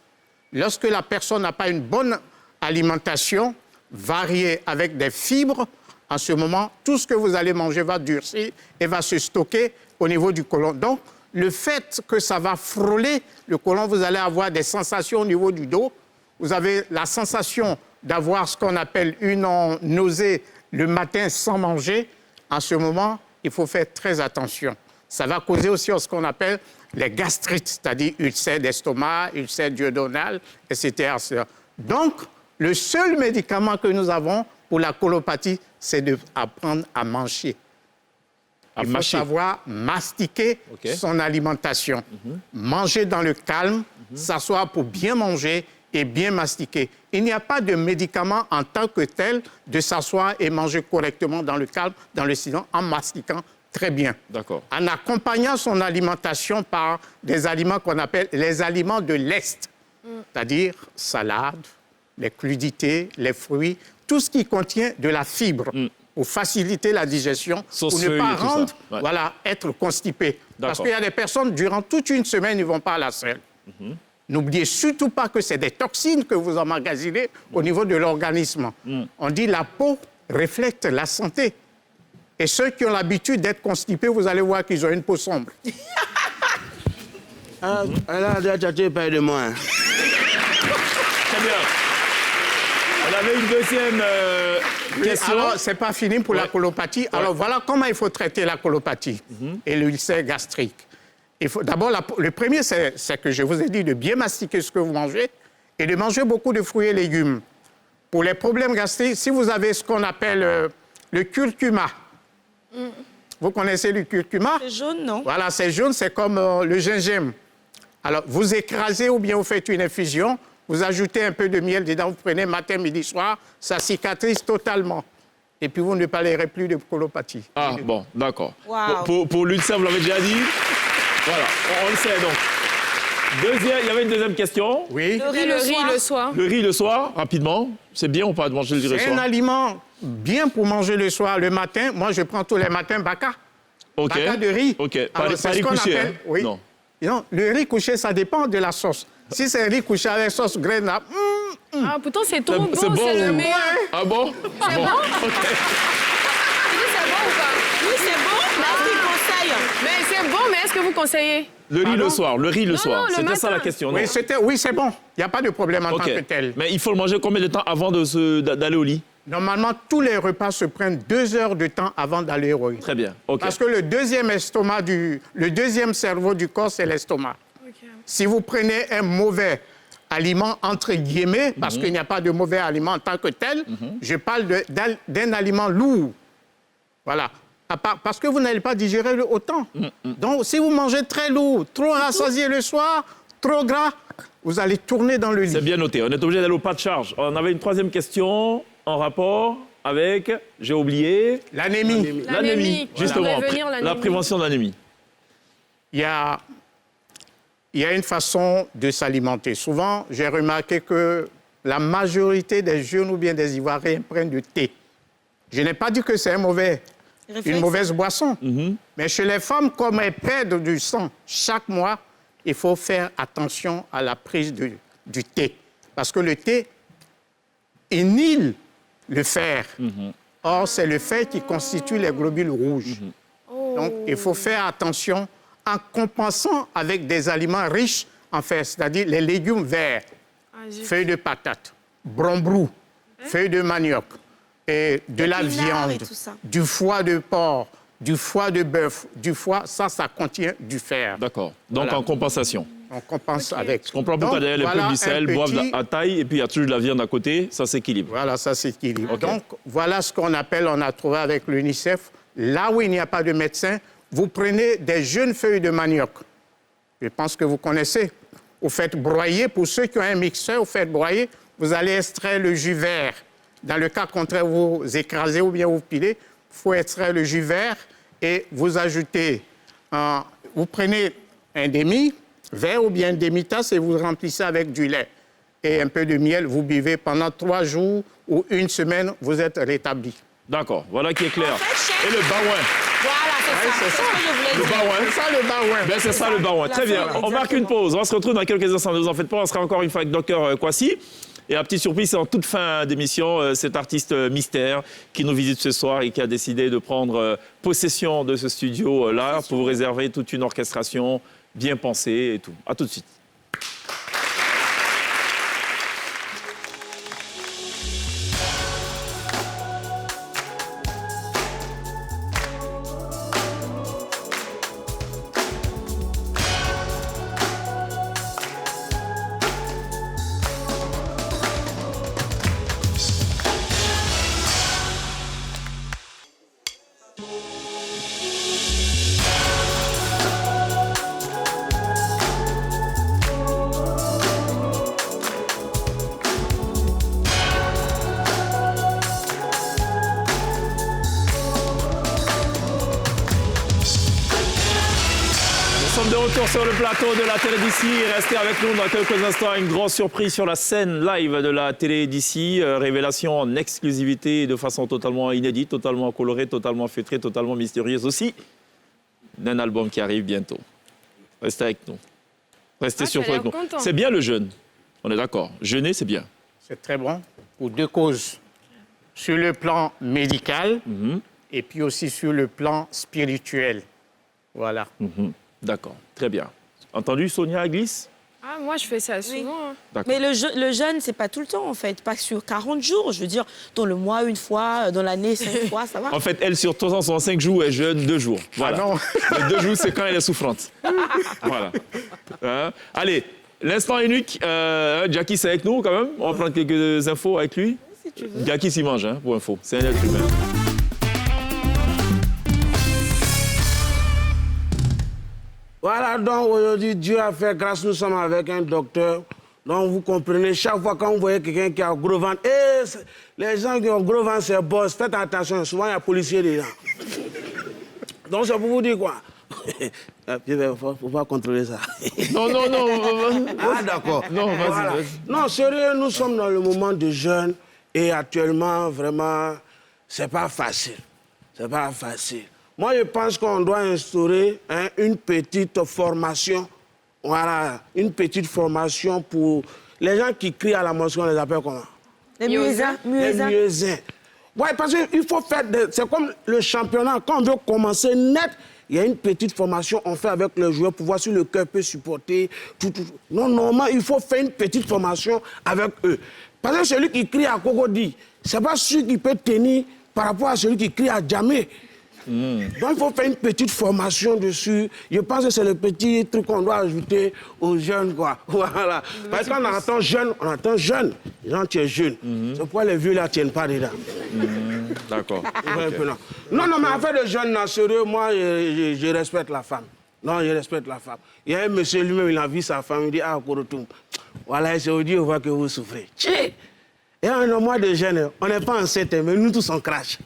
Lorsque la personne n'a pas une bonne alimentation, variée avec des fibres, en ce moment, tout ce que vous allez manger va durcir et va se stocker au niveau du côlon. Donc, le fait que ça va frôler le côlon, vous allez avoir des sensations au niveau du dos. Vous avez la sensation d'avoir ce qu'on appelle une nausée le matin sans manger. En ce moment, il faut faire très attention. Ça va causer aussi ce qu'on appelle les gastrites, c'est-à-dire ulcères d'estomac, ulcères duodénal, etc. Donc, le seul médicament que nous avons pour la colopathie, c'est d'apprendre à manger. Il faut savoir mastiquer son alimentation. Manger dans le calme, s'asseoir pour bien manger et bien mastiquer. Il n'y a pas de médicament en tant que tel de s'asseoir et manger correctement dans le calme, dans le silence, en mastiquant très bien. D'accord. En accompagnant son alimentation par des aliments qu'on appelle les aliments de l'Est, c'est-à-dire salade, les crudités, les fruits, tout ce qui contient de la fibre pour faciliter la digestion, Sauce pour ne feuille pas et tout ça. rendre, Ouais. voilà, être constipé. Parce D'accord. qu'il y a des personnes, durant toute une semaine, ils ne vont pas à la selle. N'oubliez surtout pas que c'est des toxines que vous emmagasinez au niveau de l'organisme. On dit la peau reflète la santé. Et ceux qui ont l'habitude d'être constipés, vous allez voir qu'ils ont une peau sombre. Ah, elle a déjà tâté près de moi. Très bien. On avait une deuxième question. Alors, c'est pas fini pour la colopathie. Alors, voilà comment il faut traiter la colopathie et l'ulcère gastrique. D'abord, le premier, c'est que je vous ai dit de bien mastiquer ce que vous mangez et de manger beaucoup de fruits et légumes. Pour les problèmes gastriques, si vous avez ce qu'on appelle le curcuma, vous connaissez le curcuma? C'est jaune, non? Voilà, c'est jaune, c'est comme le gingembre. Alors, vous écrasez ou bien vous faites une infusion, vous ajoutez un peu de miel dedans, vous prenez matin, midi, soir, ça cicatrise totalement. Et puis, vous ne parlerez plus de colopathie. Ah, bon, d'accord. Wow. Pour l'ulcère, vous l'avez déjà dit. Voilà, on le sait donc. Il y avait une deuxième question. Oui. Le riz le soir. Le riz le soir, rapidement. C'est bien ou pas de manger le riz le C'est soir? un aliment bien pour manger le soir. Le matin, moi, je prends tous les matins baka. Ok. Baka de riz. Ok. Pas Alors, c'est riz ce qu'on couché, appelle- hein? Oui. Non. Non, le riz couché, ça dépend de la sauce. Si c'est riz couché avec sauce graine, là, Ah, pourtant, c'est trop bon, C'est bon c'est le ou- meilleur. Ah bon? C'est bon? Ok. Tu dis c'est bon ou pas? Oui, c'est bon, mais est-ce qu'il conseille? Mais c'est bon, mais est-ce que vous conseillez? Le riz le soir, le riz le Non, soir. non, le C'était ça matin. la question, non? oui, c'est bon. Il n'y a pas de problème en Ok. tant que tel. Mais il faut le manger combien de temps avant d'aller au lit? Normalement, tous les repas se prennent 2 heures de temps avant d'aller au lit. Très bien. Ok. Parce que le deuxième cerveau du corps, c'est l'estomac. Si vous prenez un mauvais aliment, entre guillemets, parce qu'il n'y a pas de mauvais aliment en tant que tel, je parle d'un aliment lourd. Voilà. Parce que vous n'allez pas digérer autant. Donc, si vous mangez très lourd, trop rassasié le soir, trop gras, vous allez tourner dans le lit. C'est bien noté. On est obligé d'aller au pas de charge. On avait une troisième question en rapport avec, j'ai oublié, L'anémie. l'anémie. Voilà. Justement, Prévenir l'anémie. la prévention de l'anémie. Il y a une façon de s'alimenter. Souvent, j'ai remarqué que la majorité des jeunes ou bien des Ivoiriens prennent du thé. Je n'ai pas dit que c'est une mauvaise boisson. Mais chez les femmes, comme elles perdent du sang chaque mois, il faut faire attention à la prise du thé. Parce que le thé annule le fer. Or, c'est le fer qui constitue les globules rouges. Donc, il faut faire attention en compensant avec des aliments riches en fer, c'est-à-dire les légumes verts, feuilles de patate, brombrou, feuilles de manioc, et de la viande, et tout ça. du foie de porc, du foie de bœuf, du foie, ça contient du fer. D'accord. Donc, Voilà. en compensation. On compense avec. Je comprends pourquoi Donc, d'ailleurs les voilà peuples du Sahel un boivent petit- à taille et puis il y a toujours de la viande à côté, ça s'équilibre. Voilà, ça s'équilibre. Ok. Donc, voilà ce qu'on appelle, on a trouvé avec l'UNICEF, là où il n'y a pas de médecin, vous prenez des jeunes feuilles de manioc. Je pense que vous connaissez. Vous faites broyer, pour ceux qui ont un mixeur, vous faites broyer, vous allez extraire le jus vert. Dans le cas contraire, vous écrasez ou bien vous pilez, il faut extraire le jus vert et vous ajoutez, vous prenez un demi-verre ou bien une demi-tasse et vous remplissez avec du lait et un peu de miel. Vous buvez pendant 3 jours ou 1 semaine, vous êtes rétabli. D'accord, voilà qui est clair. En fait, chef- Et le baouin. Voilà, c'est ça. c'est C'est ça. ce que je voulais Le dire. baouin. C'est ça le baouin. Ben, c'est ça le baouin. Très bien. On marque une pause. On va se retrouver dans quelques instants. Ne vous en faites pas. On sera encore une fois avec Dr Kwasi. Et la petite surprise, c'est en toute fin d'émission, cet artiste mystère qui nous visite ce soir et qui a décidé de prendre possession de ce studio-là pour vous réserver toute une orchestration bien pensée et tout. À tout de suite. Nous sommes de retour sur le plateau de la télé d'ici. Restez avec nous dans quelques instants. Une grosse surprise sur la scène live de la télé d'ici. Révélation en exclusivité de façon totalement inédite, totalement colorée, totalement feutrée, totalement mystérieuse aussi. D'un album qui arrive bientôt. Restez avec nous. Restez Ah, surpris tu as avec nous. l'air content. C'est bien le jeûne. On est d'accord. Jeûner, c'est bien. C'est très bon pour 2 causes. Sur le plan médical, et puis aussi sur le plan spirituel. Voilà. D'accord, très bien. Entendu, Sonia Glisse? Ah, moi, je fais ça souvent. Oui. Mais le jeûne, c'est pas tout le temps, en fait. Pas sur 40 jours. Je veux dire, dans le mois, une fois, dans l'année, 5 fois, ça va. En fait, elle, sur 365 jours, elle jeûne 2 jours. Voilà. Ah non. Les 2 jours, c'est quand elle est souffrante. Voilà. Hein? Allez, l'instant unique. Jackie, c'est avec nous, quand même. On va prendre quelques infos avec lui. Si tu veux. Jackie s'y mange, hein, pour info. C'est un être humain. Voilà, donc aujourd'hui, Dieu a fait grâce, nous sommes avec un docteur. Donc vous comprenez, chaque fois quand vous voyez quelqu'un qui a gros ventre, les gens qui ont gros ventre, c'est boss, faites attention, souvent il y a policiers dedans. Donc c'est pour vous dire quoi? Il ne faut pas contrôler ça. Non. Ah d'accord. Non, vas-y, Voilà. vas-y. Non, sérieux, nous sommes dans le moment de jeûne et actuellement, vraiment, c'est pas facile. C'est pas facile. Moi, je pense qu'on doit instaurer une petite formation. Voilà, une petite formation pour les gens qui crient à la mosquée, on les appelle comment? Les muezzins. Les muezzins. Ouais, parce qu'il faut faire... C'est comme le championnat. Quand on veut commencer net, il y a une petite formation qu'on fait avec les joueurs pour voir si le cœur peut supporter. Non, normalement, il faut faire une petite formation avec eux. Parce que celui qui crie à Cocody, c'est pas celui qui peut tenir par rapport à celui qui crie à Djamé. Donc, il faut faire une petite formation dessus. Je pense que c'est le petit truc qu'on doit ajouter aux jeunes, quoi. Voilà. Parce qu'on entend jeune, on entend jeune. Les gens, tu es jeune. C'est pourquoi les vieux, là, ne tiennent pas dedans. D'accord. Okay. Non, mais en fait, de jeunes, non, sérieux, moi, je respecte la femme. Non, je respecte la femme. Il y a un monsieur lui-même, il a vu sa femme, il dit, ah, Korotoum, voilà, c'est aujourd'hui, on voit que vous souffrez. Tchè! Et un mois de jeunes, on n'est pas enceinte, mais nous tous, on crache.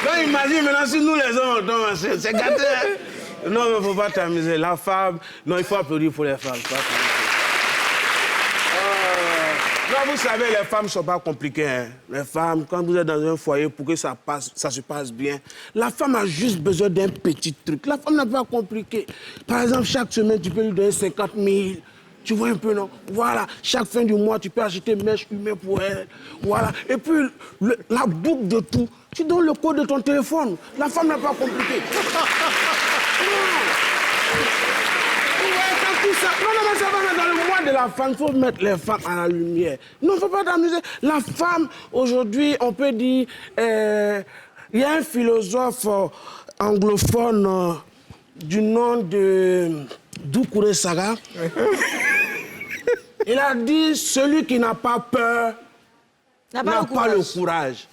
Donc imagine maintenant si nous les hommes on tombe enceinte, c'est gâté. Non, mais il ne faut pas t'amuser. La femme, non, il faut applaudir pour les femmes. Non, vous savez, les femmes ne sont pas compliquées. Hein. Les femmes, quand vous êtes dans un foyer, pour que ça se passe bien, la femme a juste besoin d'un petit truc. La femme n'est pas compliquée. Par exemple, chaque semaine, tu peux lui donner 50 000. Tu vois un peu, non? Voilà, chaque fin du mois, tu peux acheter une mèche humaine pour elle. Voilà. Et puis, la boucle de tout, tu donnes le code de ton téléphone. La femme n'est pas compliquée. Non, mais ça va dans le mois de la femme, il faut mettre les femmes à la lumière. Non, il ne faut pas t'amuser. La femme, aujourd'hui, on peut dire, il y a un philosophe anglophone du nom de Doucouré Saga. Il a dit, celui qui n'a pas peur n'a pas le courage.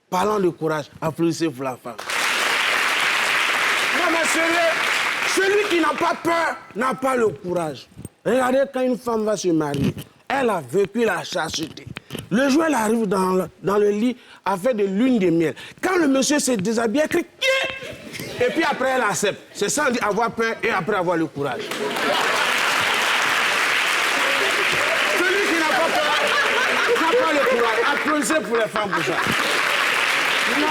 Parlant de courage, applaudissez pour la femme. Non, mais celui qui n'a pas peur n'a pas le courage. Regardez, quand une femme va se marier, elle a vécu la chasteté. Le jour où elle arrive dans le lit, elle fait de lune de miel. Quand le monsieur se déshabille, elle crie, et puis après, elle accepte. C'est ça, on dit avoir peur et après avoir le courage. Celui qui n'a pas peur n'a pas le courage. Applaudissez pour les femmes pour ça. Non,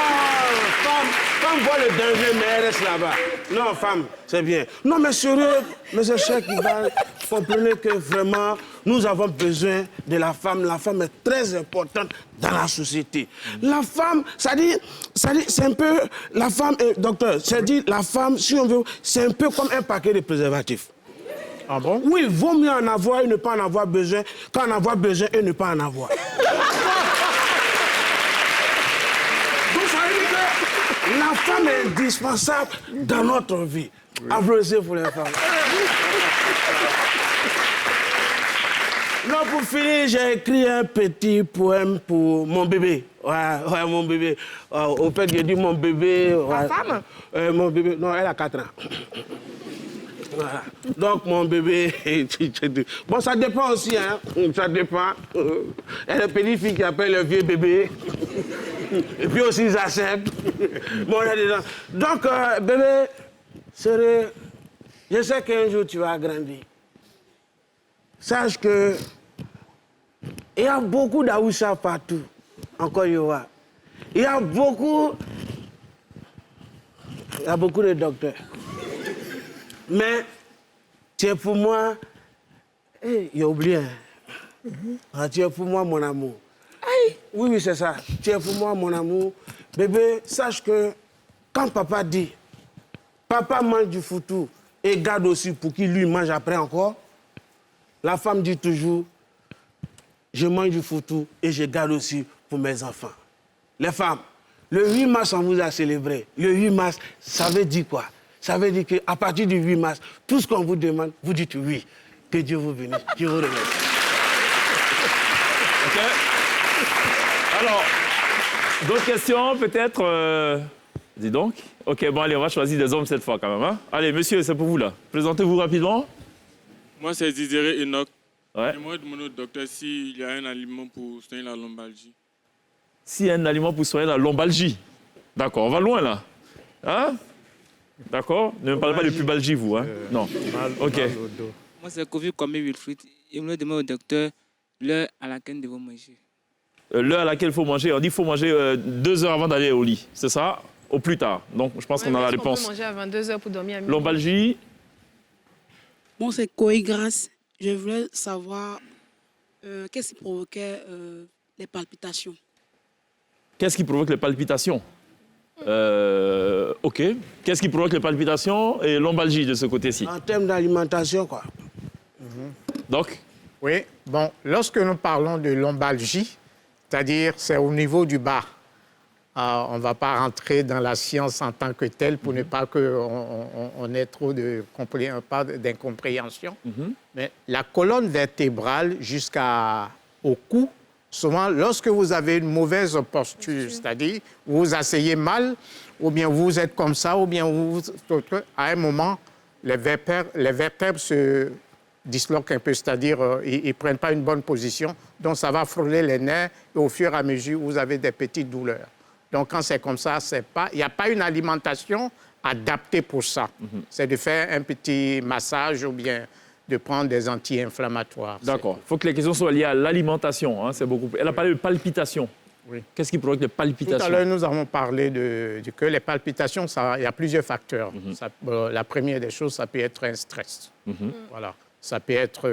femme voit le danger, mais elle reste là-bas. Non, femme, c'est bien. Non, mais sérieux, M. Cheikh Iqbal, comprenez que vraiment, nous avons besoin de la femme. La femme est très importante dans la société. La femme, c'est un peu... La femme, docteur, c'est-à-dire la femme, si on veut, c'est un peu comme un paquet de préservatifs. Ah bon? Oui, il vaut mieux en avoir et ne pas en avoir besoin qu'en avoir besoin et ne pas en avoir. La femme est indispensable dans notre vie. Oui. Applaudissez pour les femmes. Non, pour finir, j'ai écrit un petit poème pour mon bébé. Ouais, mon bébé. Au fait, j'ai dit mon bébé. Ta femme? Mon bébé, non, elle a 4 ans. Voilà. Donc, mon bébé... Bon, ça dépend aussi, hein. Ça dépend. Il y a des petites filles qui appellent le vieux bébé. Et puis aussi, ils acceptent. Bon, là dedans. Donc, bébé, sérieux, je sais qu'un jour, tu vas grandir. Sache que il y a beaucoup d'Aoussa partout, en Côte d'Ivoire. Il y a beaucoup de docteurs. Mais, c'est pour moi... Hey, j'ai oublié. Ah, tu es pour moi, mon amour. Aïe. Oui, oui, c'est ça. Tu es pour moi, mon amour. Bébé, sache que quand papa dit, papa mange du foutou et garde aussi pour qu'il lui mange après encore, la femme dit toujours, je mange du foutou et je garde aussi pour mes enfants. Les femmes, le 8 mars, on vous a célébré. Le 8 mars, ça veut dire quoi? Ça veut dire qu'à partir du 8 mars, tout ce qu'on vous demande, vous dites oui. Que Dieu vous bénisse. Dieu vous remercie. OK. Alors, d'autres questions, peut-être Dis donc. OK, bon, allez, on va choisir des hommes cette fois, quand même. Hein? Allez, monsieur, c'est pour vous, là. Présentez-vous rapidement. Moi, c'est Désiré Enoch. Ouais. J'aimerais demander au docteur s'il y a un aliment pour soigner la lombalgie. S'il y a un aliment pour soigner la lombalgie. D'accord, on va loin, là. Hein? D'accord? Ne me parlez pas de pubalgie, vous, hein? Non. OK. Moi, c'est Kofi Kwame Wilfried. Il me demande au docteur l'heure à laquelle nous devons manger. L'heure à laquelle il faut manger, on dit qu'il faut manger 2 heures avant d'aller au lit. C'est ça? Au plus tard. Donc, je pense qu'on a la réponse. On peut manger à 22 heures pour dormir à minuit. Lombalgie. Bon, c'est Koé Grasse. Je voulais savoir qu'est-ce qui provoquait les palpitations. Qu'est-ce qui provoque les palpitations? OK. Qu'est-ce qui provoque les palpitations et lombalgie de ce côté-ci? En termes d'alimentation, quoi. Donc? Oui, bon, lorsque nous parlons de lombalgie, c'est-à-dire c'est au niveau du bas. On ne va pas rentrer dans la science en tant que telle pour ne pas qu'on ait trop d'incompréhension. Mais la colonne vertébrale jusqu'au cou, souvent, lorsque vous avez une mauvaise posture, c'est-à-dire vous vous asseyez mal, ou bien vous êtes comme ça, ou bien à un moment, les vertèbres se disloquent un peu, c'est-à-dire ils ne prennent pas une bonne position. Donc, ça va frôler les nerfs et au fur et à mesure, vous avez des petites douleurs. Donc, quand c'est comme ça, il n'y a pas une alimentation adaptée pour ça. C'est de faire un petit massage ou bien de prendre des anti-inflammatoires. D'accord. Il faut que les questions soient liées à l'alimentation. Hein, c'est beaucoup. Elle a parlé de palpitations. Oui. Qu'est-ce qui provoque les palpitations? Tout à l'heure, nous avons parlé que les palpitations, il y a plusieurs facteurs. La première des choses, ça peut être un stress. Voilà. Ça peut être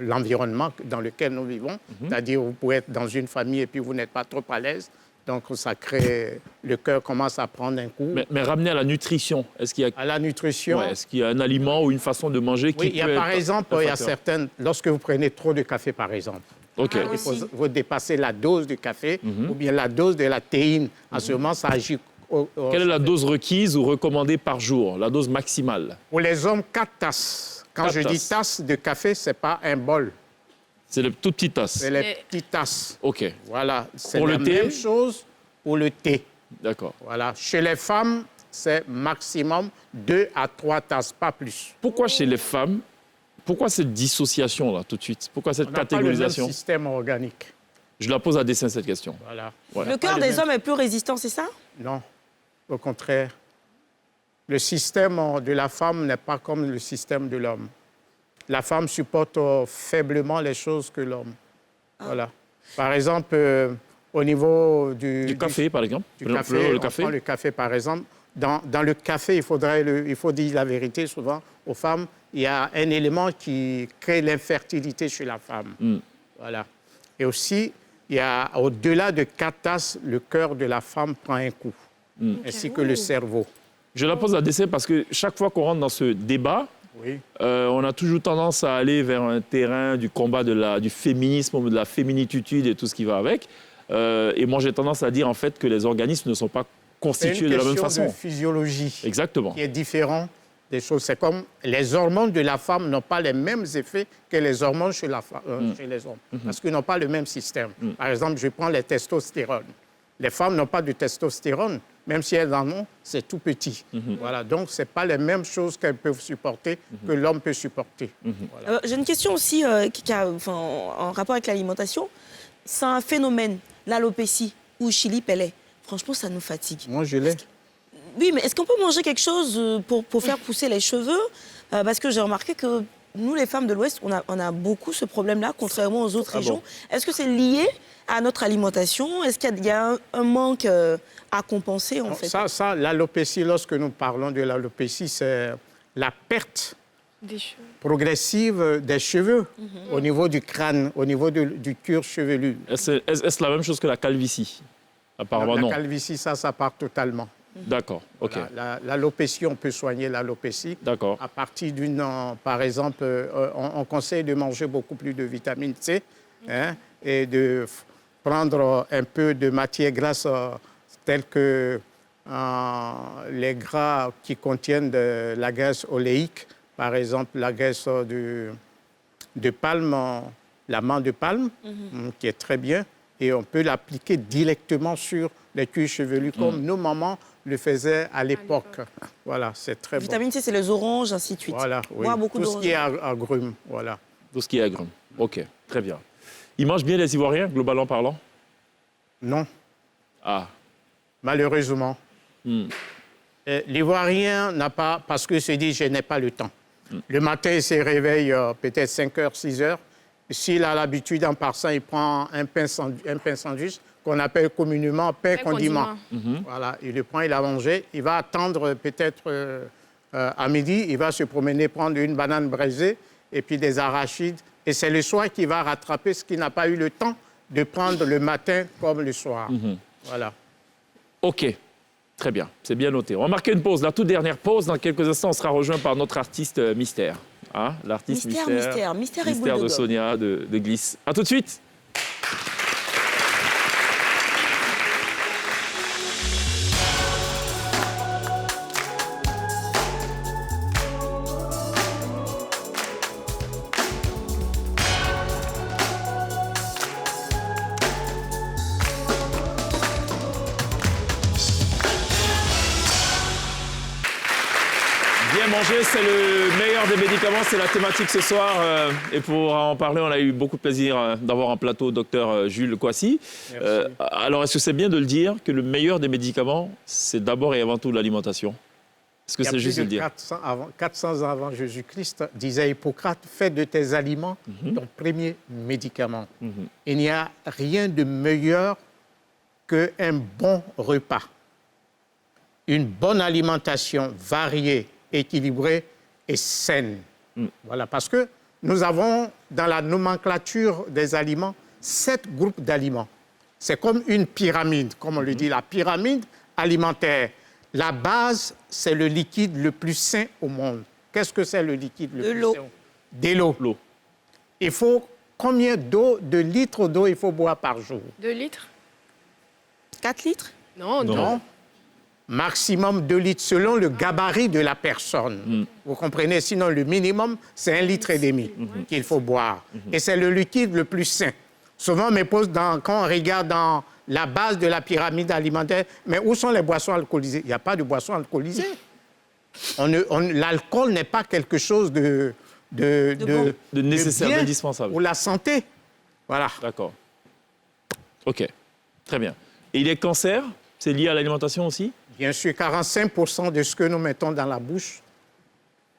l'environnement dans lequel nous vivons. C'est-à-dire, vous pouvez être dans une famille et puis vous n'êtes pas trop à l'aise. Donc, ça crée... Le cœur commence à prendre un coup. Mais ramener à la nutrition. Est-ce qu'il y a... À la nutrition. Ouais, est-ce qu'il y a un aliment ou une façon de manger qui oui, il y a, par exemple, il y a certaines... Lorsque vous prenez trop de café, par exemple, il faut vous dépasser la dose de café ou bien la dose de la théine. En ce moment, ça agit... Quelle est la dose requise ou recommandée par jour, la dose maximale? Pour les hommes, 4 tasses. Quand je dis tasse de café, ce n'est pas un bol. C'est les toutes petites tasses. C'est les petites tasses. OK. Voilà. C'est Pour la le thé? même chose pour le thé. D'accord. Voilà. Chez les femmes, c'est maximum 2 à 3 tasses, pas plus. Pourquoi chez les femmes? Pourquoi cette dissociation-là, tout de suite? Pourquoi cette catégorisation? On n'a pas le même système organique. Je la pose à dessein, cette question. Voilà. Le cœur des hommes est plus résistant, c'est ça? Non. Au contraire. Le système de la femme n'est pas comme le système de l'homme. La femme supporte faiblement les choses que l'homme. Voilà. Par exemple, au niveau du café, par exemple. Le café, par exemple. Dans le café, il faut dire la vérité souvent aux femmes. Il y a un élément qui crée l'infertilité chez la femme. Voilà. Et aussi, il y a au-delà de 4 tasses, le cœur de la femme prend un coup, ainsi que le cerveau. Je la pose à dessein parce que chaque fois qu'on rentre dans ce débat, on a toujours tendance à aller vers un terrain du combat du féminisme, de la féminitude et tout ce qui va avec. Et moi, j'ai tendance à dire en fait que les organismes ne sont pas constitués de la même façon. C'est une question de physiologie. Exactement. Qui est différent des choses. C'est comme les hormones de la femme n'ont pas les mêmes effets que les hormones chez les hommes. Parce qu'ils n'ont pas le même système. Par exemple, je prends les testostérone. Les femmes n'ont pas de testostérone. Même si elles en ont, c'est tout petit. Voilà. Donc, ce n'est pas les mêmes choses qu'elles peuvent supporter que l'homme peut supporter. Voilà. J'ai une question aussi en rapport avec l'alimentation. C'est un phénomène, l'alopécie ou Chili Pellet. Franchement, ça nous fatigue. Moi, je l'ai. Oui, mais est-ce qu'on peut manger quelque chose pour faire pousser les cheveux? Parce que j'ai remarqué que nous, les femmes de l'Ouest, on a beaucoup ce problème-là, contrairement aux autres régions. Bon. Est-ce que c'est lié à notre alimentation? Est-ce qu'il y a un manque à compenser, en fait? Ça, l'alopécie, lorsque nous parlons de l'alopécie, c'est la perte progressive des cheveux au niveau du crâne, au niveau du cuir chevelu. Est-ce la même chose que la calvitie? Apparemment, non. La calvitie, ça part totalement. D'accord, ok. L'alopécie, on peut soigner l'alopécie. D'accord. À partir par exemple, on conseille de manger beaucoup plus de vitamine C et de prendre un peu de matières grasses telles que les gras qui contiennent de la graisse oléique, par exemple la graisse de palme, la menthe de palme, qui est très bien, et on peut l'appliquer directement sur les cuirs chevelus, comme nos mamans le faisaient à l'époque. Voilà, c'est très bon. Vitamine C, c'est les oranges, ainsi de suite. Voilà, oui. Tout ce qui est agrumes, voilà. Tout ce qui est agrumes, ok, très bien. Ils mangent bien les Ivoiriens, globalement parlant? Non. Ah. Malheureusement. L'Ivoirien n'a pas, parce qu'il se dit, je n'ai pas le temps. Le matin, il se réveille peut-être 5h, 6h. S'il a l'habitude, en passant, il prend un pain sandwich qu'on appelle communément pain condiment. Voilà, il le prend, il a mangé. Il va attendre peut-être à midi, il va se promener, prendre une banane braisée et puis des arachides. Et c'est le soir qu'il va rattraper ce qu'il n'a pas eu le temps de prendre le matin comme le soir. Voilà. OK. Très bien, c'est bien noté. On va marquer une pause, la toute dernière pause. Dans quelques instants, on sera rejoint par notre artiste mystère. Hein, l'artiste mystère et boule de Sonia de Glisse. À tout de suite. Manger, c'est le meilleur des médicaments, c'est la thématique ce soir. Et pour en parler, on a eu beaucoup de plaisir d'avoir en plateau Dr Jules Kouassi. Alors, est-ce que c'est bien de le dire que le meilleur des médicaments, c'est d'abord et avant tout l'alimentation? Est-ce que c'est juste de le dire? 400 ans avant Jésus-Christ, disait Hippocrate, fais de tes aliments ton premier médicament. Il n'y a rien de meilleur qu'un bon repas. Une bonne alimentation variée, équilibrée et saine. Voilà, parce que nous avons dans la nomenclature des aliments 7 groupes d'aliments. C'est comme une pyramide, comme on le dit, la pyramide alimentaire. La base, c'est le liquide le plus sain au monde. Qu'est-ce que c'est le liquide le plus sain? De l'eau. Il faut combien de litres d'eau il faut boire par jour? 2 litres. 4 litres? Non. Maximum 2 litres selon le gabarit de la personne. Vous comprenez? Sinon, le minimum, c'est 1,5 litre qu'il faut boire. Et c'est le liquide le plus sain. Souvent, on me pose, quand on regarde dans la base de la pyramide alimentaire, mais où sont les boissons alcoolisées? Il n'y a pas de boissons alcoolisées. L'alcool n'est pas quelque chose de nécessaire, d'indispensable. Pour la santé. Voilà. D'accord. OK. Très bien. Et les cancers, c'est lié à l'alimentation aussi? Bien sûr, 45% de ce que nous mettons dans la bouche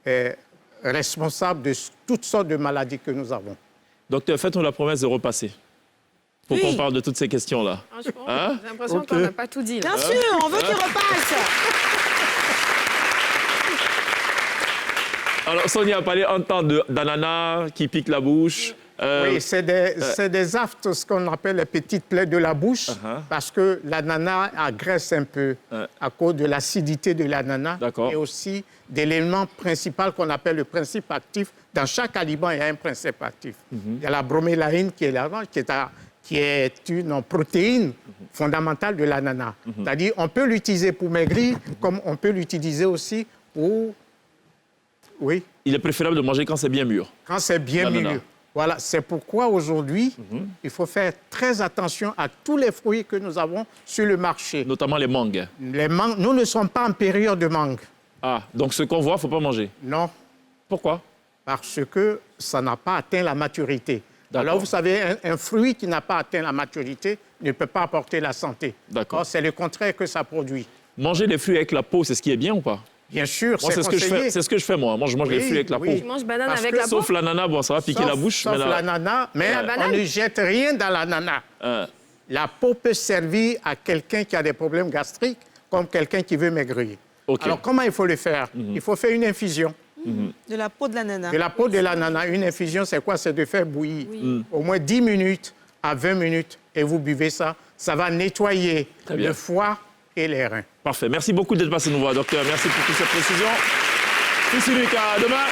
est responsable de toutes sortes de maladies que nous avons. Docteur, faites-nous la promesse de repasser pour qu'on parle de toutes ces questions-là. J'ai l'impression qu'on n'a pas tout dit. Bien sûr, on veut qu'il repasse. Alors, Sonia a parlé un temps d'ananas qui pique la bouche. Oui, c'est des aftes, ce qu'on appelle les petites plaies de la bouche, parce que l'ananas agresse un peu à cause de l'acidité de l'ananas et aussi de l'élément principal qu'on appelle le principe actif. Dans chaque aliment, il y a un principe actif. Il y a la bromélaïne qui est là, qui est une protéine fondamentale de l'ananas. C'est-à-dire on peut l'utiliser pour maigrir, comme on peut l'utiliser aussi pour... Oui. Il est préférable de manger quand c'est bien mûr. Quand c'est bien mûr. Voilà, c'est pourquoi aujourd'hui, il faut faire très attention à tous les fruits que nous avons sur le marché. Notamment les mangues. Nous ne sommes pas en période de mangue. Ah, donc ce qu'on voit, il ne faut pas manger? Non. Pourquoi? Parce que ça n'a pas atteint la maturité. Alors, vous savez, un fruit qui n'a pas atteint la maturité ne peut pas apporter la santé. D'accord. C'est le contraire que ça produit. Manger les fruits avec la peau, c'est ce qui est bien ou pas? Bien sûr, moi, c'est ce que je fais, moi. Moi, je mange les fruits avec la peau. Tu manges banane avec la peau? Sauf l'ananas, bon, ça va piquer la bouche. Sauf l'ananas, mais on ne jette rien dans l'ananas. La peau peut servir à quelqu'un qui a des problèmes gastriques comme quelqu'un qui veut maigrir. Alors, comment il faut le faire? Il faut faire une infusion. De la peau de l'ananas. De la peau de l'ananas. Une infusion, c'est quoi? C'est de faire bouillir au moins 10 minutes à 20 minutes et vous buvez ça. Ça va nettoyer le foie et les reins. Parfait. Merci beaucoup d'être passé nous voir, docteur. Merci pour toutes ces précisions. Ici, Lucas, à demain.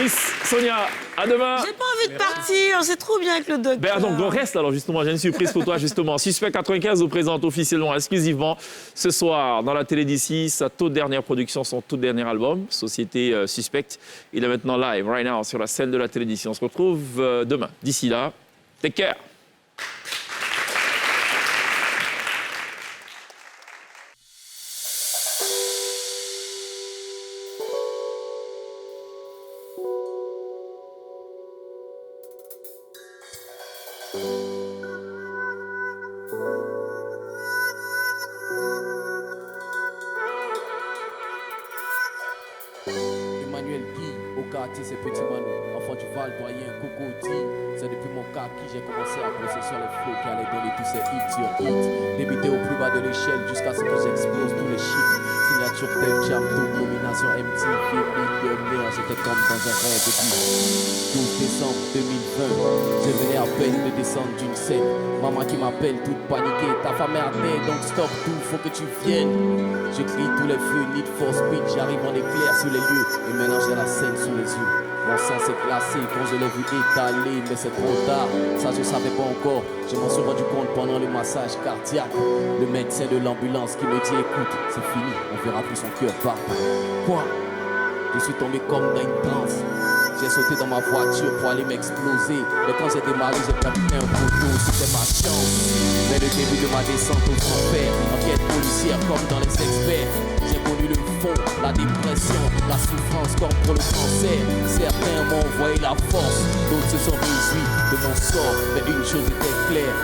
Miss Sonia, à demain. J'ai pas envie de partir, c'est trop bien avec le docteur. Donc on reste alors justement, j'ai une surprise pour toi justement. Suspect 95 vous présente officiellement, exclusivement, ce soir dans la télé d'ici, sa toute dernière production, son tout dernier album, Société Suspecte. Il est maintenant live, right now, sur la scène de la télé d'ici. On se retrouve demain. D'ici là, take care. Emmanuel Guy, au quartier, c'est Petit Manu, enfant du Val, doyen, Cocody. C'est depuis mon cas que j'ai commencé à bosser sur les flots qui allaient donner tous ces hits sur hits. Débuter au plus bas de l'échelle jusqu'à ce que j'explose tous les chiffres. Signature Tel Jam, toute nomination MTV, millionnaire, j'étais comme dans un rêve de 12 décembre 2020, je venais à peine de descendre d'une scène. Maman qui m'appelle toute paniquée, ta femme est atteinte, donc stop tout, faut que tu viennes. Je crie tous les feux, Need for Speed, j'arrive en éclair sur les lieux et maintenant j'ai la scène sous les yeux. Mon sang s'est glacé quand je l'ai vu étaler, mais c'est trop tard, ça je savais pas encore. Je m'en suis rendu compte pendant le massage cardiaque. Le médecin de l'ambulance qui me dit écoute, c'est fini, on verra plus son cœur battre. Quoi? Je suis tombé comme dans une transe. J'ai sauté dans ma voiture pour aller m'exploser. Mais quand j'ai démarré, j'ai perdu un poteau, c'était ma chance. Mais le début de ma descente au enfer, enquête policière comme dans les experts. J'ai connu le fond, la dépression, la souffrance comme pour le cancer. Certains m'ont envoyé la force, d'autres se sont réjouis de mon sort. Mais une chose était claire,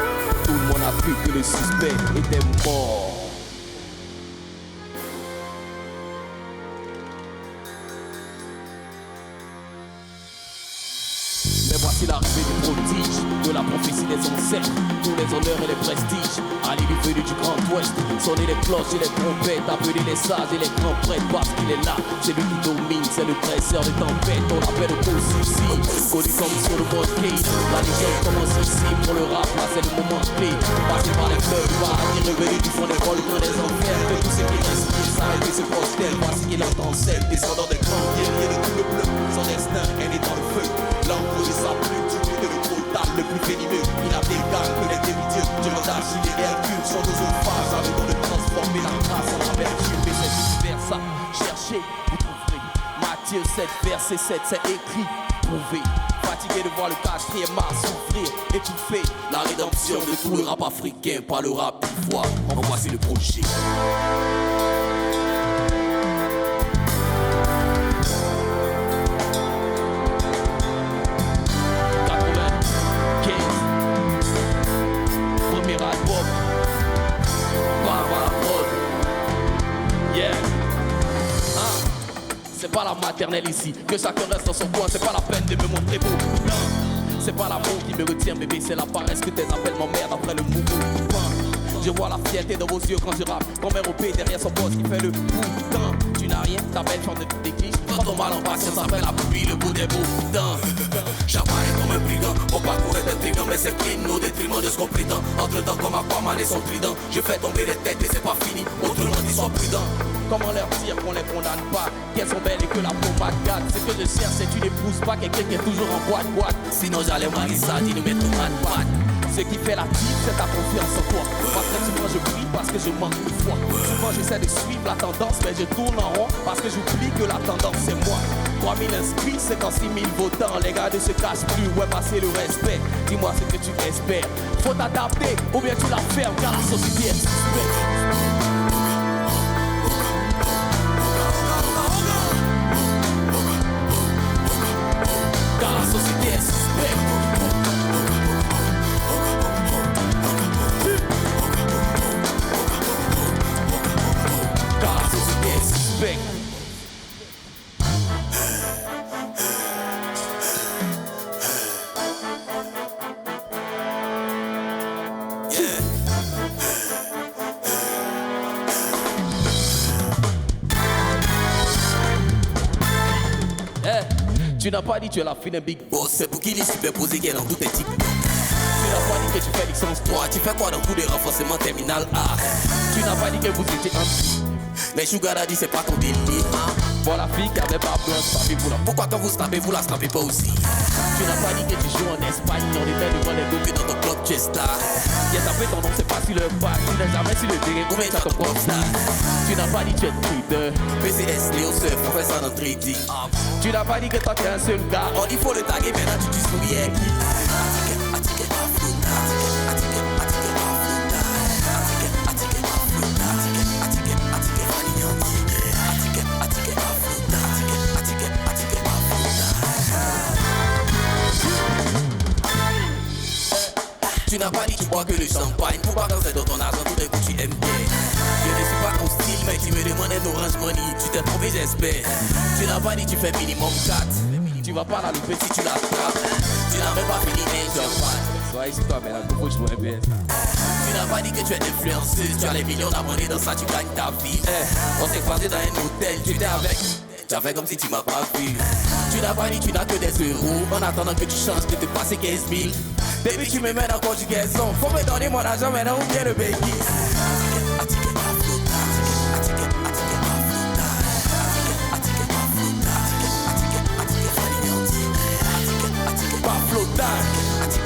tout le monde a vu que le suspect était mort. Mais voici l'arrivée du prodige, de la prophétie des ancêtres, tous les honneurs et les prestiges. Ali du venu du Grand Ouest, sonner les cloches et les trompettes, appeler les sages et les grands prêtres parce qu'il est là. C'est lui qui domine, c'est le dresseur de tempête, on l'appelle le Kossi, connu comme sur le mode case. La légende commence ici, pour le rap, là c'est le moment clé. Passé par les fleuves, paradis revenu du fond des volcans des enfers, que tous ces qui respirent s'arrêtent et se prosternent. Voici qu'il entend celle, descendant des grands guerriers de tout le bleu, son destin est né dans le feu. L'encre de sa plume, du plus de le total, le plus venimeux. Il a des gars, que les demi-dieux. Je m'attache, il est Hercule, son oesophage, avec on le transformer la grâce en amertume. Mais c'est vice versa, cherchez, vous trouverez. Matthieu 7, verset 7, c'est écrit, prouvé. Fatigué de voir le 4e mars souffrir, étouffé. La rédemption de tout le rap africain, pas le rap d'ivoire. En voici le projet. C'est pas la maternelle ici, que chacun reste dans son coin, c'est pas la peine de me montrer beau. Non, c'est pas l'amour qui me retient bébé, c'est la paresse que tes appels m'emmerdent après le mouvement. Je vois la fierté dans vos yeux quand je rappe, comme un OP derrière son poste qui fait le boutin. Tu n'as rien, ta belle chante de d'église. Quand ton mal en patience après la pluie, le bout des boutins. J'apparais comme un brigand, mon parcours est intriguant, mais c'est clean au détriment de ce qu'on prétend. Entre temps comme Aquaman et son trident, je fais tomber les têtes et c'est pas fini, autrement dit sois prudent. Comment leur dire qu'on les condamne pas, qu'elles sont belles et que la pommade gâte. C'est que je cherche, c'est tu n'épouses pas quelqu'un qui est toujours en boîte. Sinon j'allais marier ça, dis nous mettre mal patte. Ce qui fait la type, c'est ta confiance en toi. Parce que souvent je prie parce que je manque de foi. Souvent j'essaie de suivre la tendance, mais je tourne en rond parce que j'oublie que la tendance c'est moi. 3000 inscrits, 56 000 votants. Les gars ne se cachent plus, ouais, passer le respect. Dis-moi ce que tu espères. Faut t'adapter, ou bien tu la fermes, car la société est suspecte. Car la société est suspecte. Car la société est suspecte. Tu n'as pas dit tu es la fille d'un big boss. C'est pour qu'il est superposé qu'elle en tout est type. Tu n'as pas dit que tu fais licence 3. Tu fais quoi dans le coup de renforcement terminal A? Tu n'as pas dit que vous étiez un. Mais Sugar Daddy c'est pas ton délire, hein? Pour la fille qui avait pas besoin de snapper pour la. Pourquoi quand vous snappez, vous la snappez pas aussi? Tu n'as pas dit que tu joues en Espagne, on était devant les groupes dans ton club Chester. Qui a tapé ton nom, c'est pas sur le bac, tu n'es jamais sur le terrain, où est ton popstar? Tu n'as pas dit que tu es trader. PCS, Léo Surf, on fait ça dans le trading. Tu n'as pas dit que toi tu es un seul gars. On dit faut le taguer, maintenant tu dis souris à qui? Tu n'as pas dit tu bois que le champagne. Pourquoi quand c'est dans ton argent tout d'un coup tu aimes bien? Je ne suis pas ton style mais tu me demandais d'Orange Money. Tu t'es trompé j'espère. Tu n'as pas dit tu fais minimum 4. Tu vas pas la louper si tu l'attrapes. Tu n'as même pas fini Angel Fan. Sois ici toi mais là faut que je vois bien. Tu n'as pas dit que tu es influenceuse. Tu as les millions d'abonnés dans ça tu gagnes ta vie. On s'est croisé dans un hôtel. Tu étais avec. Tu as fait comme si tu m'as pas vu. Tu n'as pas dit tu n'as que des euros. En attendant que tu changes, que te passer 15 000. Baby, tu me mets dans conjugaison. Faut me donner mon argent maintenant ou bien le baby. Pas flottage.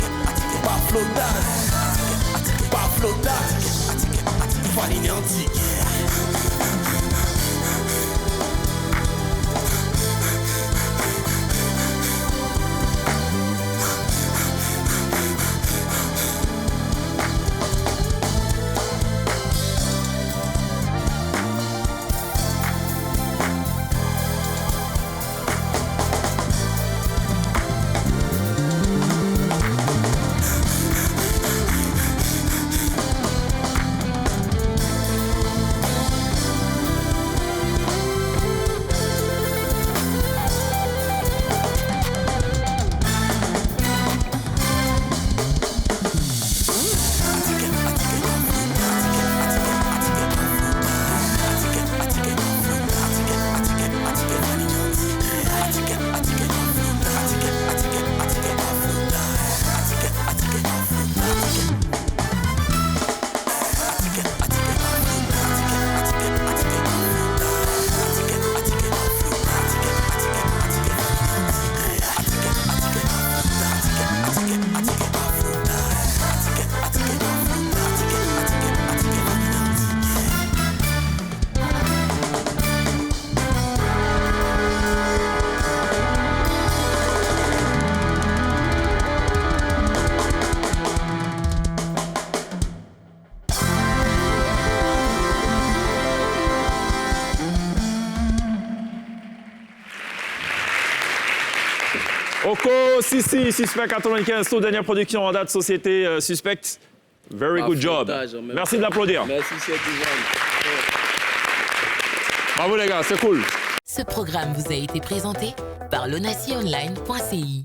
Pas flottage. Pas flottage. Fanny antique. Oko, Sissi, Suspect 95, toute dernière production en date, société Suspect. Very good job. Merci de l'applaudir. Merci, c'est bravo les gars, c'est cool. Ce programme vous a été présenté par lonacionline.ci.